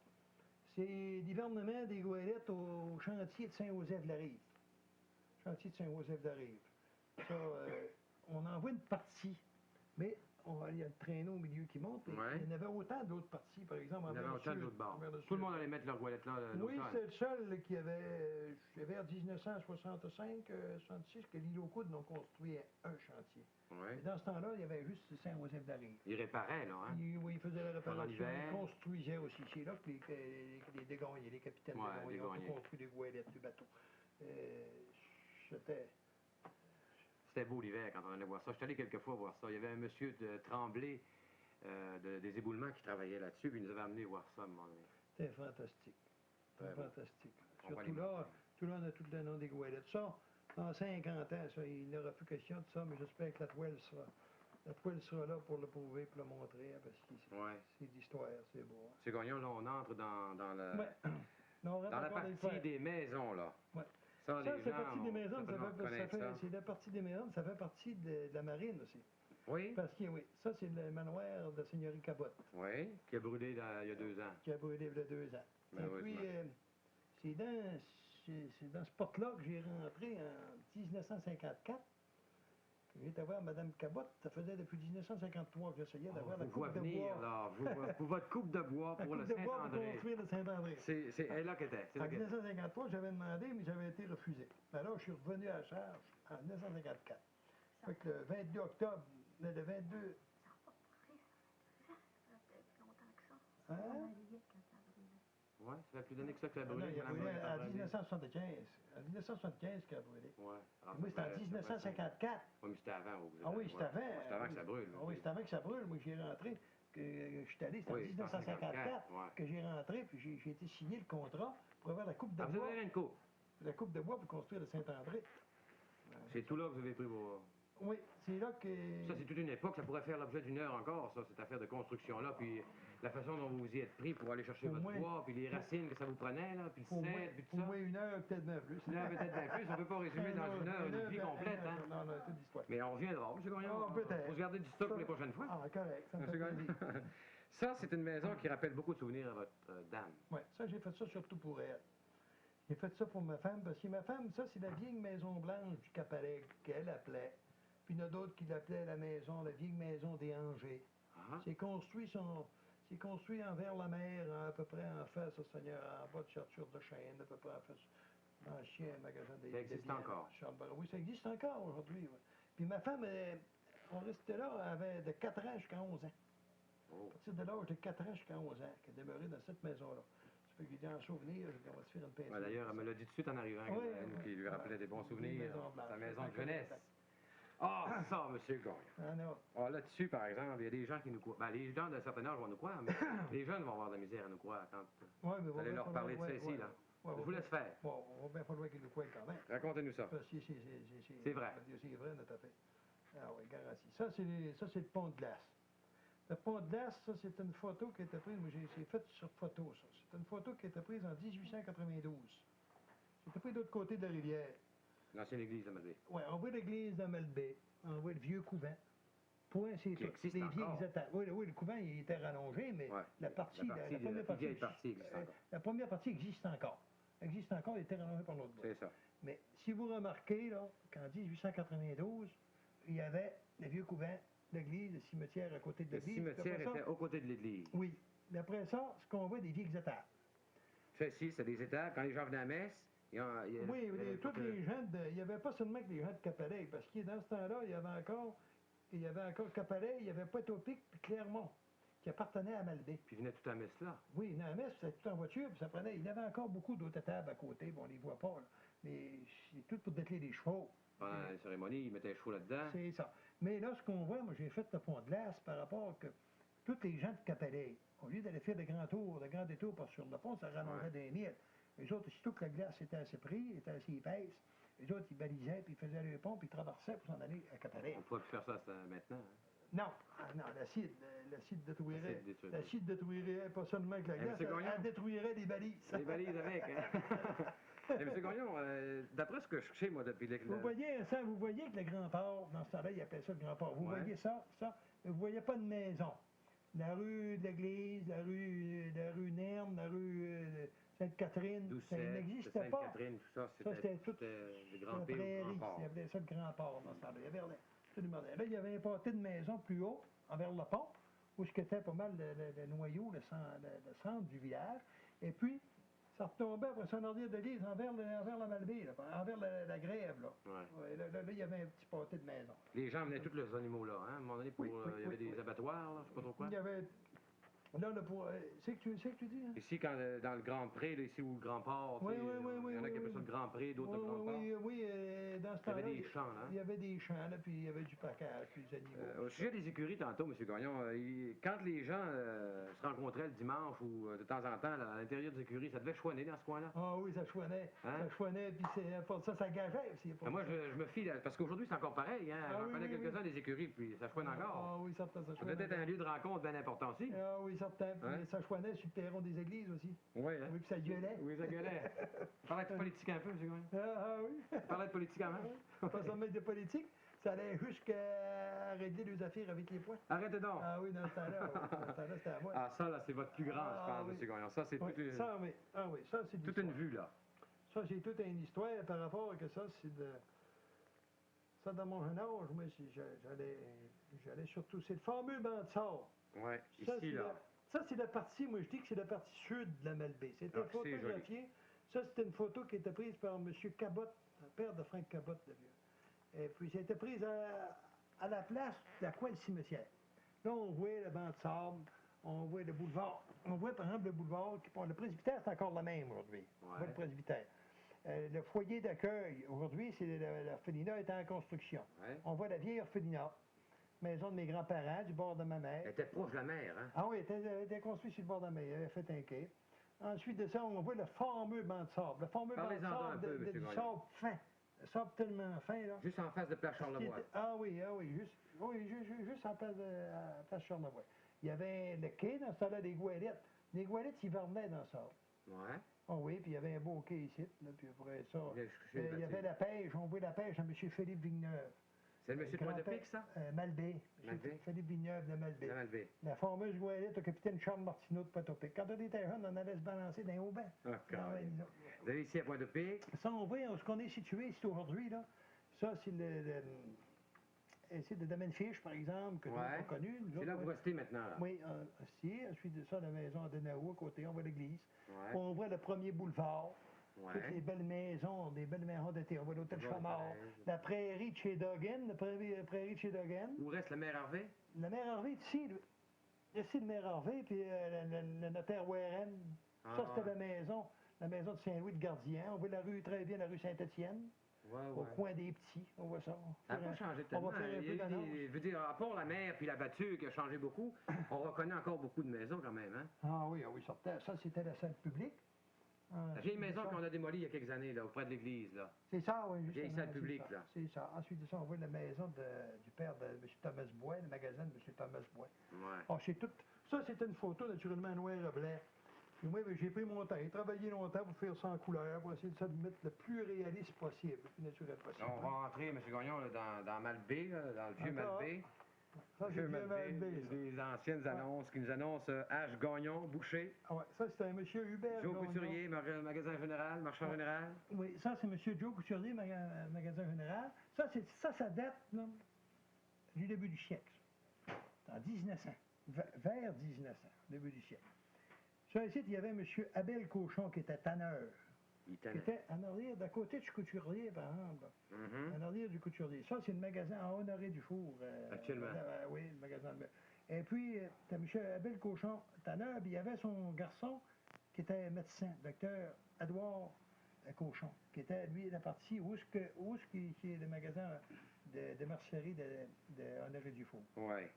C'est l'hivernement des goélettes au chantier de Saint-Joseph-de-la-Rive. Chantier de Saint-Joseph-de-la-Rive. Ça, on envoie une partie, mais il y a le traîneau au milieu qui monte. Et Ouais. il y en avait autant d'autres parties, par exemple, Il y en avait envers le autant de sud, l'autre bord. envers le Tout le sud. monde allait mettre leur goélette là Oui, l'automne. c'est le seul qui avait, vers 1965, 66, que l'île aux Coudes ont construit un chantier. Ouais. Et dans ce temps-là, il y avait juste Saint-Joseph-de-la-Rive. Ils réparaient, là, hein? Oui, ils faisaient la Pendant réparation, l'hiver. ils construisaient aussi. C'est là que les dégonniers, les capitaines Ouais, dégonniers ont dégonniers. construit des goélettes, des bateaux. C'était... C'était beau l'hiver quand on allait voir ça. Je suis allé quelques fois voir ça. Il y avait un monsieur de Tremblay, des éboulements qui travaillait là-dessus, puis il nous avait amené voir ça à un moment donné. C'était fantastique. C'était Ouais, bon. fantastique. On voit Surtout les là, montagnes. tout là, on a tout le nom des goélettes. Ça, en 50 ans, ça, il n'aura plus question de ça, mais j'espère que la toile sera là pour le prouver, pour le montrer, hein, parce que Ouais. c'est d'histoire, c'est beau. Hein. M. Gagnon, là, on entre dans la, Ouais. Non, on rentre dans la encore dans le partie faire. des maisons, là. Ouais. Ça, Ça, les c'est gens, partie des maisons, certainement connaissent ça. c'est la partie des maisons, ça fait partie de la marine aussi. Oui, Parce que, oui, ça, c'est le manoir de Seigneurie Cabotte, oui, qui a brûlé il y a 2 ans. qui a brûlé il y a 2 ans. Et puis, Malheureusement. c'est dans ce spot-là que j'ai rentré en 1954. J'étais voir Mme Cabotte, ça faisait depuis 1953 que j'essayais d'avoir la Vous voit coupe de venir, bois. là, pour votre coupe de bois La pour le coupe de bois pour Saint-André. construire le Saint-André. C'est elle là qu'elle était. C'est En là qu'elle était. 1953, j'avais demandé, mais j'avais été refusé. Alors, je suis revenu à la charge en 1954. Fait que le 22 octobre, le 22... Hein? Oui, ça fait plus d'années que ça qu'elle a Ah non, brûlé. il a Madame brûlé en André. 1975. En 1975 qu'il a brûlé. Ouais. Ah, Moi, c'était ça en fait- 1954. Oui, mais c'était avant. vous Ah oui, ouais. c'était avant. C'était avant que ça brûle. Ah oui, c'était avant que ça brûle. Moi, j'y ai rentré. Que je suis allé, c'était Oui, en c'était en 1954 ouais. que j'ai rentré, puis j'ai été signé le contrat pour avoir la coupe de Ah, vous bois. avez une coupe. La coupe de bois pour construire le Saint-André. C'est tout là que vous avez pris vos... Oui, c'est là que... Ça, c'est toute une époque. Ça pourrait faire l'objet d'une heure encore, ça, cette affaire de construction-là. Puis la façon dont vous y êtes pris pour aller chercher Pour votre moi- bois, puis les racines que ça vous prenait, là, puis le Pour moi, cèdre, puis tout pour ça. moi, une heure, peut-être même plus. Là, peut-être bien plus. On ne peut pas résumer dans une heure une vie complète, hein. Non, non, toute l'histoire. Mais on reviendra, M. Gagnon. Ah, peut-être. Faut se garder du stock pour les prochaines fois. Ah, correct, ça me fait M. Gagnon. plaisir. Ça, c'est une maison qui rappelle beaucoup de souvenirs à votre dame. Oui, ça, j'ai fait ça surtout pour elle. J'ai fait ça pour ma femme, parce que ma femme, ça, c'est la vieille maison blanche du Cap-Alec qu'elle appelait. Puis il y en a d'autres qui l'appelaient la vieille maison des Angers. Ah, C'est construit envers la mer, à peu près en face, au Seigneur, en bas de Church de Chêne, à peu près en face, l'ancien magasin des Ça existe biens, encore? Charles-Barreau. Oui, ça existe encore aujourd'hui, oui. Puis ma femme, on restait là, elle avait de 4 ans jusqu'à 11 ans. oh. À partir de l'âge de 4 ans jusqu'à 11 ans, qu'elle demeurait dans cette maison-là. Ça fait que j'ai dit en souvenir, j'ai dit, on va se faire une peinture. Ouais, d'ailleurs, elle me l'a dit tout de suite en arrivant, Oui, qui lui rappelait des bons Une souvenirs. maison blanche. Sa maison de jeunesse. Ah, ça, M. Gagnon. Ah non. Ah, là-dessus, par exemple, il y a des gens qui nous croient. Ben, les gens d'un certain âge vont nous croire, mais les jeunes vont avoir de la misère à nous croire quand Ouais, mais vous allez leur parler de ça ici, là. Je vous laisse faire. Bon, on va bien falloir qu'il nous croie quand même. Racontez-nous ça. Parce que C'est vrai. C'est vrai, notre affaire. Ah oui, garanti. Ça, c'est le pont de glace. Le pont de glace, ça, c'est une photo qui a été prise, moi, c'est fait sur photo, ça. C'est une photo qui a été prise en 1892. C'était pris de l'autre côté de la rivière. L'ancienne église de Malbé. Oui, on voit l'église de Malbé, on voit le vieux couvent. Point, c'est Qui ça. existe Les encore. vieilles étapes. Oui, le couvent, il était rallongé, mais Ouais. la partie, la la première plus partie, vieille partie existe encore. la première partie existe encore. Existe encore, elle était rallongée par l'autre bout. C'est ça. Mais si vous remarquez, là, qu'en 1892, il y avait le vieux couvent, l'église, le cimetière à côté de Le l'église. cimetière Après ça- était aux côtés de l'église. Oui. Mais après ça, ce qu'on voit, des vieilles étapes. Ça ici, c'est des étapes. Quand les gens venaient à la messe, il y a Oui, tous les gens, il n'y avait pas seulement que les gens de Cap-Alec, parce que dans ce temps-là, il y avait encore Cap-Alec, il y avait Pointe-au-Pic, puis Clermont, qui appartenaient à Malbé. Puis ils venaient tout à la messe là. Oui, dans la messe, c'était tout en voiture, puis ça prenait. Il y avait encore beaucoup d'autres tables à côté, bon, on les voit pas, là. Mais c'est tout pour dételer des chevaux. Pendant les cérémonies, ils mettaient les chevaux là-dedans. C'est ça. Mais là, ce qu'on voit, moi, j'ai fait le pont de glace par rapport que tous les gens de Cap-Alec, au lieu d'aller faire de grands détours par sur le pont, ça rallongeait des mille. Les autres, aussitôt que la glace était assez prise, était assez épaisse, les autres, ils balisaient, puis ils faisaient le pont, puis ils traversaient pour s'en aller à Cap-Alec. On ne pourrait plus faire ça maintenant. Hein. Non, non, l'acide détruirait. L'acide détruirait. L'acide détruirait pas seulement avec la glace, M. Gagnon. elle détruirait les balises. Les balises avec. Hein? Et M. Gagnon, d'après ce que je sais, moi, depuis Vous voyez que le grand port, dans ce temps-là, ils appellent ça le grand port. Vous Ouais. voyez ça, mais vous voyez pas de maison. La rue de l'église, la rue Nerne, la rue Sainte-Catherine, ça n'existait pas. Sainte-Catherine, tout ça, Ça, c'était tout le la grand pays au prairie. grand port. Ils appelaient ça le grand port dans ce temps-là. Il y avait absolument rien. Là, il y avait un pâté de maisons plus haut, envers le pont, où ce qui était pas mal le noyau, le centre du village. Et puis, ça retombait après son ordi d'église envers la Malbaie, là, envers la Grève. Là. Ouais. Là, il y avait un petit pâté de maison. Les gens venaient tous les animaux là, hein? À un moment donné, il y avait des oui. abattoirs, là, je sais pas trop quoi. Il y avait. Là, c'est que tu dis, hein? Ici, dans le Grand Pré, là, ici où le Grand Port, Oui, il y en a qui appellent ça le Grand Pré, d'autres le Grand Port. Oui, dans ce temps-là. Il y avait des champs, là. Il y avait des champs, là, puis il y avait du pacage, puis des animaux. Au sujet des écuries, tantôt, M. Gagnon, quand les gens se rencontraient le dimanche ou de temps en temps là, à l'intérieur des écuries, ça devait chouiner dans ce coin-là? Ah oui, ça chouinait. Hein? Ça chouinait, puis ça gageait aussi. Moi, je me fie, là, parce qu'aujourd'hui, c'est encore pareil. Hein? J'en connais quelques-uns des écuries, puis ça chouine encore. Ah oui, certain, ça Ça chouinait. doit être un lieu de rencontre bien important aussi. Ah oui, certain. Puis Hein? ça chouinait sur le perron des églises aussi. Oui, hein? Oui, puis ça gueulait. Oui, ça gueulait. On parlait de politique un peu, M. Gagnon. Oui. On parlait de politique quand même. Pas seulement de politique, ça allait jusqu'à régler les affaires avec les points. Arrêtez donc. Ah oui, dans ce temps-là, c'était à moi. Ah, ça, là, c'est votre plus grand, je pense, oui. M. Gagnon. Ça, c'est Oui, ça, oui. Ah oui, ça, c'est toute une vue, là. Ça, j'ai toute une histoire par rapport à que ça, c'est de... Ça, dans mon jeune âge, moi, j'allais surtout... C'est le fameux banc de sable. Oui, Ça, ici, là. Ça, c'est la partie, moi, je dis que c'est la partie sud de la Malbaie. C'était Ah, c'est photographié. Ça, c'était une photo qui était prise par M. Cabot, le père de Frank Cabot, le vieux. Et puis, ça a été prise à la place de la coin du cimetière. Là, on voit le banc de sable, on voit le boulevard. On voit, par exemple, le boulevard. Le presbytère, c'est encore le même aujourd'hui. On voit le presbytère. Le foyer d'accueil, aujourd'hui, c'est l'orphelinat est en construction. Ouais. On voit la vieille orphelinat, maison de mes grands-parents, du bord de ma mère. Elle était proche de la mer, hein? Ah oui, elle était construite sur le bord de la mer. Elle avait fait un quai. Ensuite de ça, on voit le fameux banc de sable. Le fameux banc de Parlez-en un peu, sable, M. du Gagnon. sable fin. Le sable tellement fin, là. Juste en face de Place Charlevoix. Ah oui, juste en place de Place Charlevoix. Il y avait le quai dans ce temps-là des goélettes. Les goélettes, ils hivernaient dans le sable. Ouais. Ah oui, puis il y avait un beau quai ici, là, puis après ça, Il y a il y avait la pêche, on voit la pêche à M. Philippe Villeneuve. C'est le monsieur de Pointe-de-Pique, ça? Malbaie. Malbaie. Philippe Villeneuve de Malbaie. C'est Malbaie. La fameuse goélette au capitaine Charles Martineau de Pointe-au-Pic. Quand on était jeune, on allait se balancer dans un haut bain. Ah, vous allez ici à Pointe-de-Pique. Ça, on voit ce qu'on est situé ici aujourd'hui, là. Ça, c'est le domaine Fiche, par exemple, que nous avons connu. C'est là que vous restez maintenant, là. Oui, ici. Ensuite de ça, la maison d'Enaou, à côté, on voit l'église. Ouais. On voit le premier boulevard. Ouais. Toutes les belles maisons d'été. On voit l'hôtel Chamard. La prairie de chez Duggan, la prairie de chez Duggan. Où reste la mère Harvey? La mère Harvey, ici, le maire Harvey, puis le notaire Warren. Ça, c'était la maison de Saint-Louis de Gardien. On voit la rue, très bien, la rue Saint-Étienne. Au coin des petits, on voit ça. Ça n'a pas changé tellement. On va faire un peu d'annonce. Je veux dire, à part la mer puis la battue qui a changé beaucoup, on reconnaît encore beaucoup de maisons quand même, hein? Ah oui, certain. Ça, c'était la salle publique. La vieille maison qu'on a démolie il y a quelques années, là, auprès de l'église, là. C'est ça, oui. La vieille salle publique, là. C'est ça. Ensuite de ça, on voit la maison du père de M. Thomas Bois, le magasin de M. Thomas Bois. Ouais. Oh, ça, c'était une photo naturellement noir et blanc. Et moi, j'ai pris mon temps. J'ai travaillé longtemps pour faire ça en couleur, pour essayer de se mettre le plus réaliste possible, le plus naturel possible. On va rentrer, M. Gagnon, là, dans Malbaie, là, dans le vieux Malbaie. Ça, c'est bien Malbaie, ça. Les anciennes annonces qui nous annoncent H. Gagnon, boucher. Ah ouais, ça, c'était un M. Hubert Joe Gagnon. Couturier, magasin général, marchand général. Oui, ça, c'est M. Joe Couturier, magasin général. Ça date là, du début du siècle. En 1900. Vers 1900, début du siècle. Sur ici, il y avait M. Abel Cochon qui était tanneur. Qui était en arrière, d'à côté du couturier, par exemple. En arrière du couturier. Ça, c'est le magasin à Honoré-Dufour. Actuellement. Oui, le magasin de... Et puis, tu as M. Abel Cochon, tanneur, puis il y avait son garçon qui était médecin, docteur Edouard Cochon, qui était, lui, la partie où est le magasin de mercerie de Honoré-Dufour. Oui.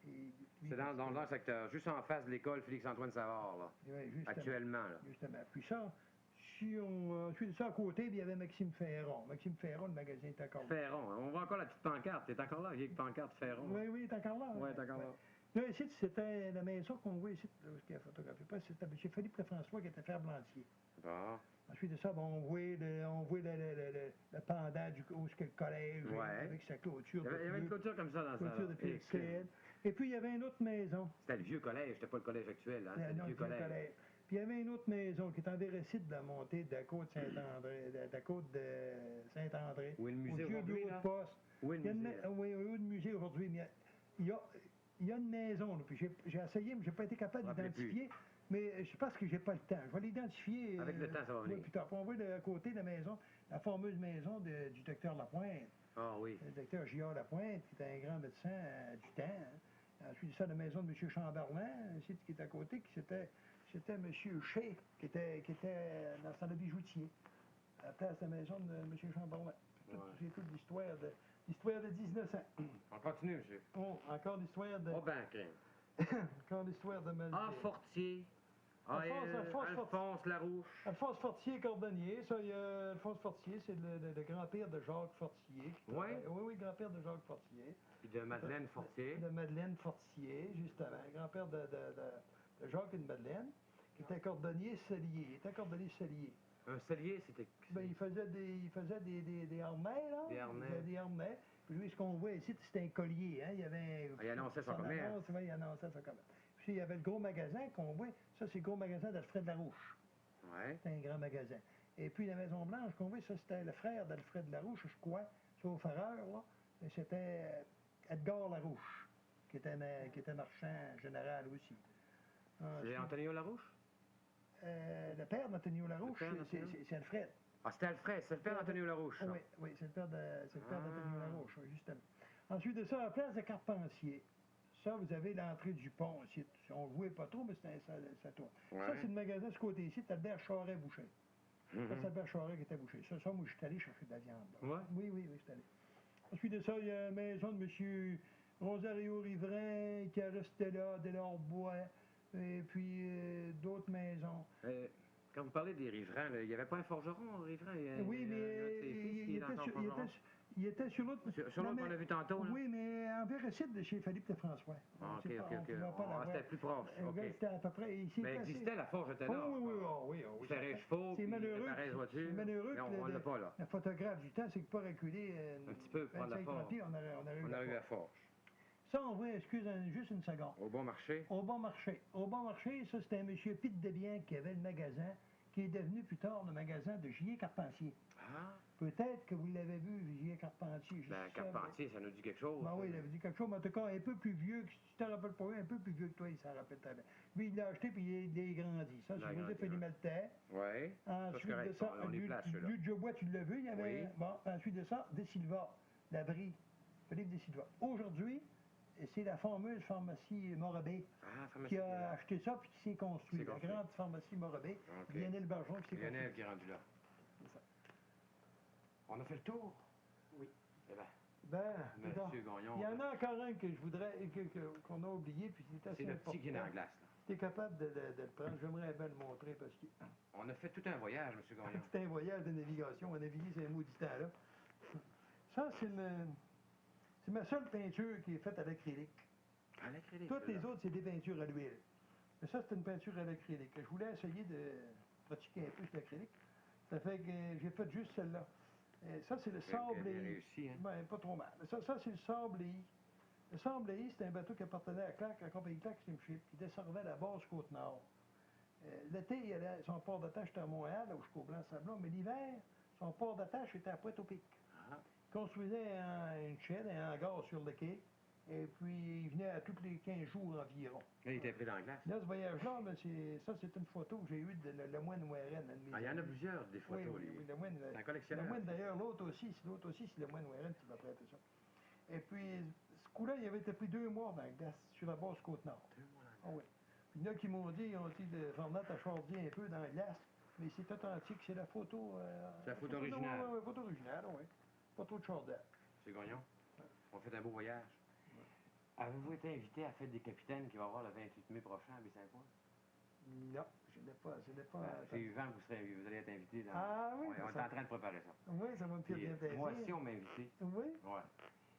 C'est dans le secteur, juste en face de l'école Félix-Antoine Savard, là. Oui, actuellement, là. Justement. Puis ça, si on suit ça à côté, puis il y avait Maxime Ferron. Maxime Ferron, le magasin est encore là. Ferron, on voit encore la petite pancarte. T'es encore là, la vieille pancarte Ferron. Oui, il est encore là. Oui, t'es encore là. Là, ici, c'était la maison qu'on voit ici, là, ce qui a photographié. C'était M. Philippe Lefrançois qui était frère Blantier. Bon. Ensuite de ça, on voit le pendant où est-ce que le collège, avec sa clôture. Il y avait une clôture comme ça dans ça. Clôture de pierre. Et puis, il y avait une autre maison. C'était le vieux collège, c'était pas le collège actuel, hein? C'était le vieux collège. Puis il y avait une autre maison qui est en Véracide de la montée de la côte Saint-André, de la côte de Saint-André. Où est le musée aujourd'hui, là? Poste. Où est le musée? Oui, où est le musée aujourd'hui, mais il il y a une maison, là, puis j'ai essayé, mais j'ai pas été capable Rappelez d'identifier. Mais je pense que j'ai pas le temps. Je vais l'identifier. Avec le temps, ça va venir. Plus tard. Puis on voit à côté de la maison, la fameuse maison du docteur Lapointe. Ah oui. Le docteur J.A. Lapointe, qui était un grand médecin du temps. Hein. Ensuite de ça, la maison de M. Chamberlain, ici, qui est à côté, c'était M. Shea, qui était dans le bijoutier, à la place de la maison de M. Chamberlain. C'est toute l'histoire de 1900. On continue, monsieur. Oh, encore l'histoire de... Oh ben, crème. encore l'histoire de Malgré. Ah, Fortier. Alphonse Larouche. Alphonse Fortier, cordonnier. Ça, il y a Alphonse Fortier, c'est le grand-père de Jacques Fortier. Oui, grand-père de Jacques Fortier. Puis de Madeleine Fortier. De Madeleine Fortier, justement. Grand-père de Jacques et de Madeleine, qui était cordonnier cellier. Il était cordonnier cellier. Un cellier, c'était... Ben, il faisait des harnais, là. Des harnais. Il faisait des harnais. Puis lui, ce qu'on voit ici, c'était un collier. Hein? Il y avait... Il annonçait son commerce. Il annonçait son commerce. Puis il y avait le gros magasin qu'on voit. Ça, c'est le gros magasin d'Alfred Larouche. Ouais. C'était un grand magasin. Et puis la Maison Blanche qu'on voit, ça, c'était le frère d'Alfred Larouche, je crois, sauf erreur, là. C'était Edgar Larouche, qui était marchand général aussi. C'est Antonio Larouche? Le père d'Antonio Larouche, c'est Alfred. Ah, c'était Alfred, c'est le père d'Antonio Larouche. Oui, c'est le père d'Antonio Larouche, justement. Ensuite de ça, à la place de Carpentier, ça, vous avez l'entrée du pont ici. On ne le voit pas trop, mais ça tourne. Ouais. Ça, c'est le magasin de ce côté-ci, c'est Albert Charret-Boucher. Ça, c'est Albert Charret qui était bouché. Ça, moi, je suis allé chercher de la viande. Ouais. Oui, je suis allé. Ensuite de ça, il y a la maison de M. Rosario Riverain qui est resté là, Delors-Bois, et puis d'autres maisons. Quand vous parlez des riverains, il n'y avait pas un forgeron, Riverain? Oui, mais il était sur l'autre... Sur l'autre qu'on a vu tantôt, là? Oui, mais en véracide de chez Philippe de François. Ah, OK. C'était plus proche. C'était à peu près ici. Mais existait, la forge était là. Oui. Ferré chevaux, c'est malheureux. C'est malheureux. On l'a pas, là. Le photographe du temps, c'est que pas reculer un petit peu, prendre la forge. On a eu la forge. Ça, on voit, juste une seconde. Au bon marché? Au bon marché, ça, c'était un monsieur Pitt Desbiens qui avait le magasin, qui est devenu plus tard le magasin de J.A. Carpentier. Ah! Peut-être que vous l'avez vu, J.A. Carpentier. Ben, Carpentier, ça nous dit quelque chose. Ben oui, il avait dit quelque chose, mais en tout cas, un peu plus vieux, si tu te rappelles pas, un peu plus vieux que toi, il s'en rappelle très bien. Lui, il l'a acheté, puis il a grandi. Ça, c'est José Pélimaltais. Oui. Ensuite de ça, lui de Jobois, tu l'as vu, il y avait... Oui. Bon, ensuite de ça, De Silva, l'abri, Philippe De Silva. Aujourd'hui, c'est la fameuse pharmacie Morabé qui a acheté ça puis qui s'est construit. La grande pharmacie Morabé. Lionel Bergeron qui s'est construit. Lionel qui est rendu là. C'est ça. On a fait le tour? Oui. Eh bien, Monsieur Gagnon. Il y en a encore un que je voudrais, qu'on a oublié, puis c'est assez important. C'est le petit qui est dans la glace, là. Tu es capable de le prendre, j'aimerais bien le montrer parce que... On a fait tout un voyage, M. Gagnon. C'est un voyage de navigation. On a navigué ces maudits temps-là. Ça, c'est ma seule peinture qui est faite à l'acrylique. À l'acrylique? Toutes les autres, c'est des peintures à l'huile. Mais ça, c'est une peinture à l'acrylique. Je voulais essayer de pratiquer un peu sur l'acrylique. Ça fait que j'ai fait juste celle-là. Ça, c'est le Sabléi. Réussi, hein? Ben, pas trop mal. Ça c'est le Sabléi. Le Sabléi, c'était un bateau qui appartenait à la compagnie Clark Steamship, qui desservait la basse Côte-Nord. L'été, son port d'attache était à Montréal, là, jusqu'au Blanc-Sablon, mais l'hiver, son port d'attache était à Pointe-au-Pic. Il construisait une chaîne, un hangar sur le quai, et puis il venait à tous les 15 jours environ. Là, il était pris dans la glace. Là, ce voyage-là, c'est une photo que j'ai eue de le moine Warren. Il y en a plusieurs, des photos. Oui, le moine. C'est un collectionneur. Le moine, d'ailleurs, l'autre aussi, c'est le moine Warren qui m'a prêté ça. Et puis, ce coup-là, il avait été pris 2 mois dans la glace, sur la basse Côte-Nord. 2 mois dans la glace. Ah oui. Puis il y en a qui m'ont dit, ils ont dit de Fornat à Chardy un peu dans la glace, mais c'est authentique, c'est la photo... c'est la photo originale. Oui, photo originale, oui. Pas trop de Chardin. C'est Gagnon. On fait un beau voyage. Avez-vous été invité à la fête des capitaines qui va avoir le 28 mai prochain à Baie-Saint-Paul? Non, je n'ai pas. J'ai eu vent que vous allez être invité. Ah oui? On est en train de préparer ça. Oui, ça va me faire bien plaisir. Moi aussi, on m'a invité. Oui? Oui.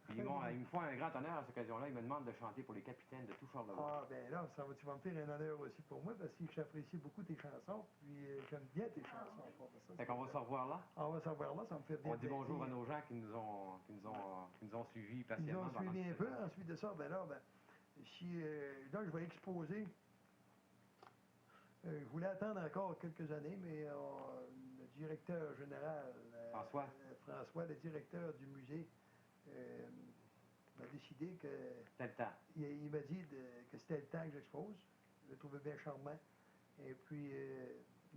Puis ils me font un grand honneur à cette occasion-là. Ils me demandent de chanter pour les capitaines de tout Charlevoix. Ah, ben là, tu vas me faire un honneur aussi pour moi, parce que j'apprécie beaucoup tes chansons, puis j'aime bien tes chansons. Fait qu'on va se revoir là? On va se revoir là, ça me fait bien On dit bonjour à nos gens qui nous ont suivis patiemment. Ils ont suivi un peu. Ensuite de ça, là, je vais exposer. Je voulais attendre encore quelques années, mais le directeur général, François, le directeur du musée, m'a décidé que... C'était le temps. Il m'a dit que c'était le temps que j'expose. Je l'ai trouvé bien charmant. Et puis,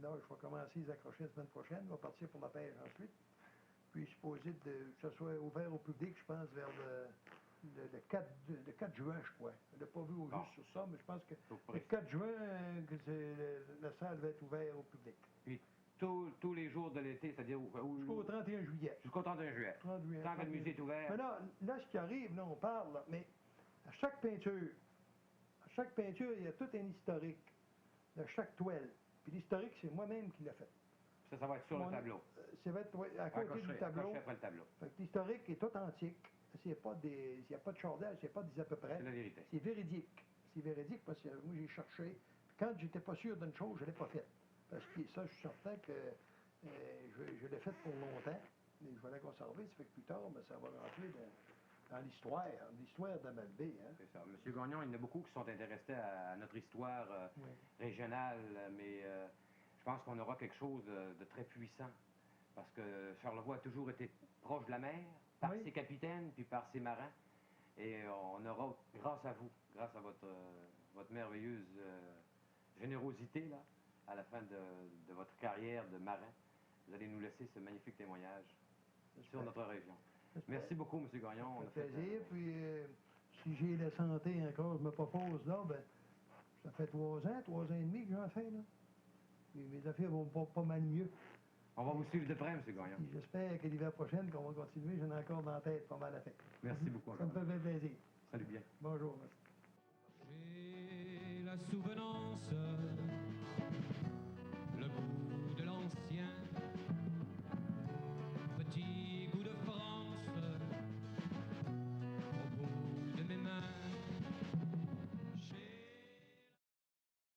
là, je vais commencer les accrocher la semaine prochaine. Je vais partir pour la pêche ensuite. Puis, je suis supposé que ça soit ouvert au public, je pense, vers le 4 juin, je crois. Je ne l'ai pas vu au juste sur ça, mais je pense que le 4 juin, la salle va être ouverte au public. Puis, tous les jours de l'été, c'est-à-dire jusqu'au 31 juillet. Jusqu'au 31 juillet. Tant que le musée est ouvert. Mais là, ce qui arrive, là, on parle, là, mais à chaque peinture, il y a tout un historique de chaque toile. Puis l'historique, c'est moi-même qui l'ai fait. Ça va être sur le tableau. Ça va être à côté du tableau. Après le tableau. Fait que l'historique est authentique. Il n'y a pas de chardage, il n'y a pas des à peu près. C'est la vérité. C'est véridique. C'est véridique parce que moi, j'ai cherché. Puis quand j'étais pas sûr d'une chose, je ne l'ai pas faite. Parce que ça, je suis certain que je l'ai faite pour longtemps. Mais je vais la conserver. Ça fait que plus tard, ben, ça va rentrer dans l'histoire de Malbaie. Hein. C'est ça. Monsieur Gagnon, il y en a beaucoup qui sont intéressés à notre histoire régionale, mais je pense qu'on aura quelque chose de très puissant. Parce que Charlevoix a toujours été proche de la mer, par ses capitaines, puis par ses marins. Et on aura, grâce à vous, grâce à votre merveilleuse générosité, là, à la fin de votre carrière de marin, vous allez nous laisser ce magnifique témoignage sur notre région. Merci beaucoup, M. Gagnon. Ça fait plaisir, puis si j'ai la santé encore, je me propose là, ben, ça fait 3 ans et demi que j'en fais, là. Puis mes affaires vont pas mal mieux. On va vous suivre de près, M. Gagnon. J'espère que l'hiver prochain, qu'on va continuer, j'en ai encore dans la tête pas mal à faire. Merci beaucoup. Ça me fait plaisir.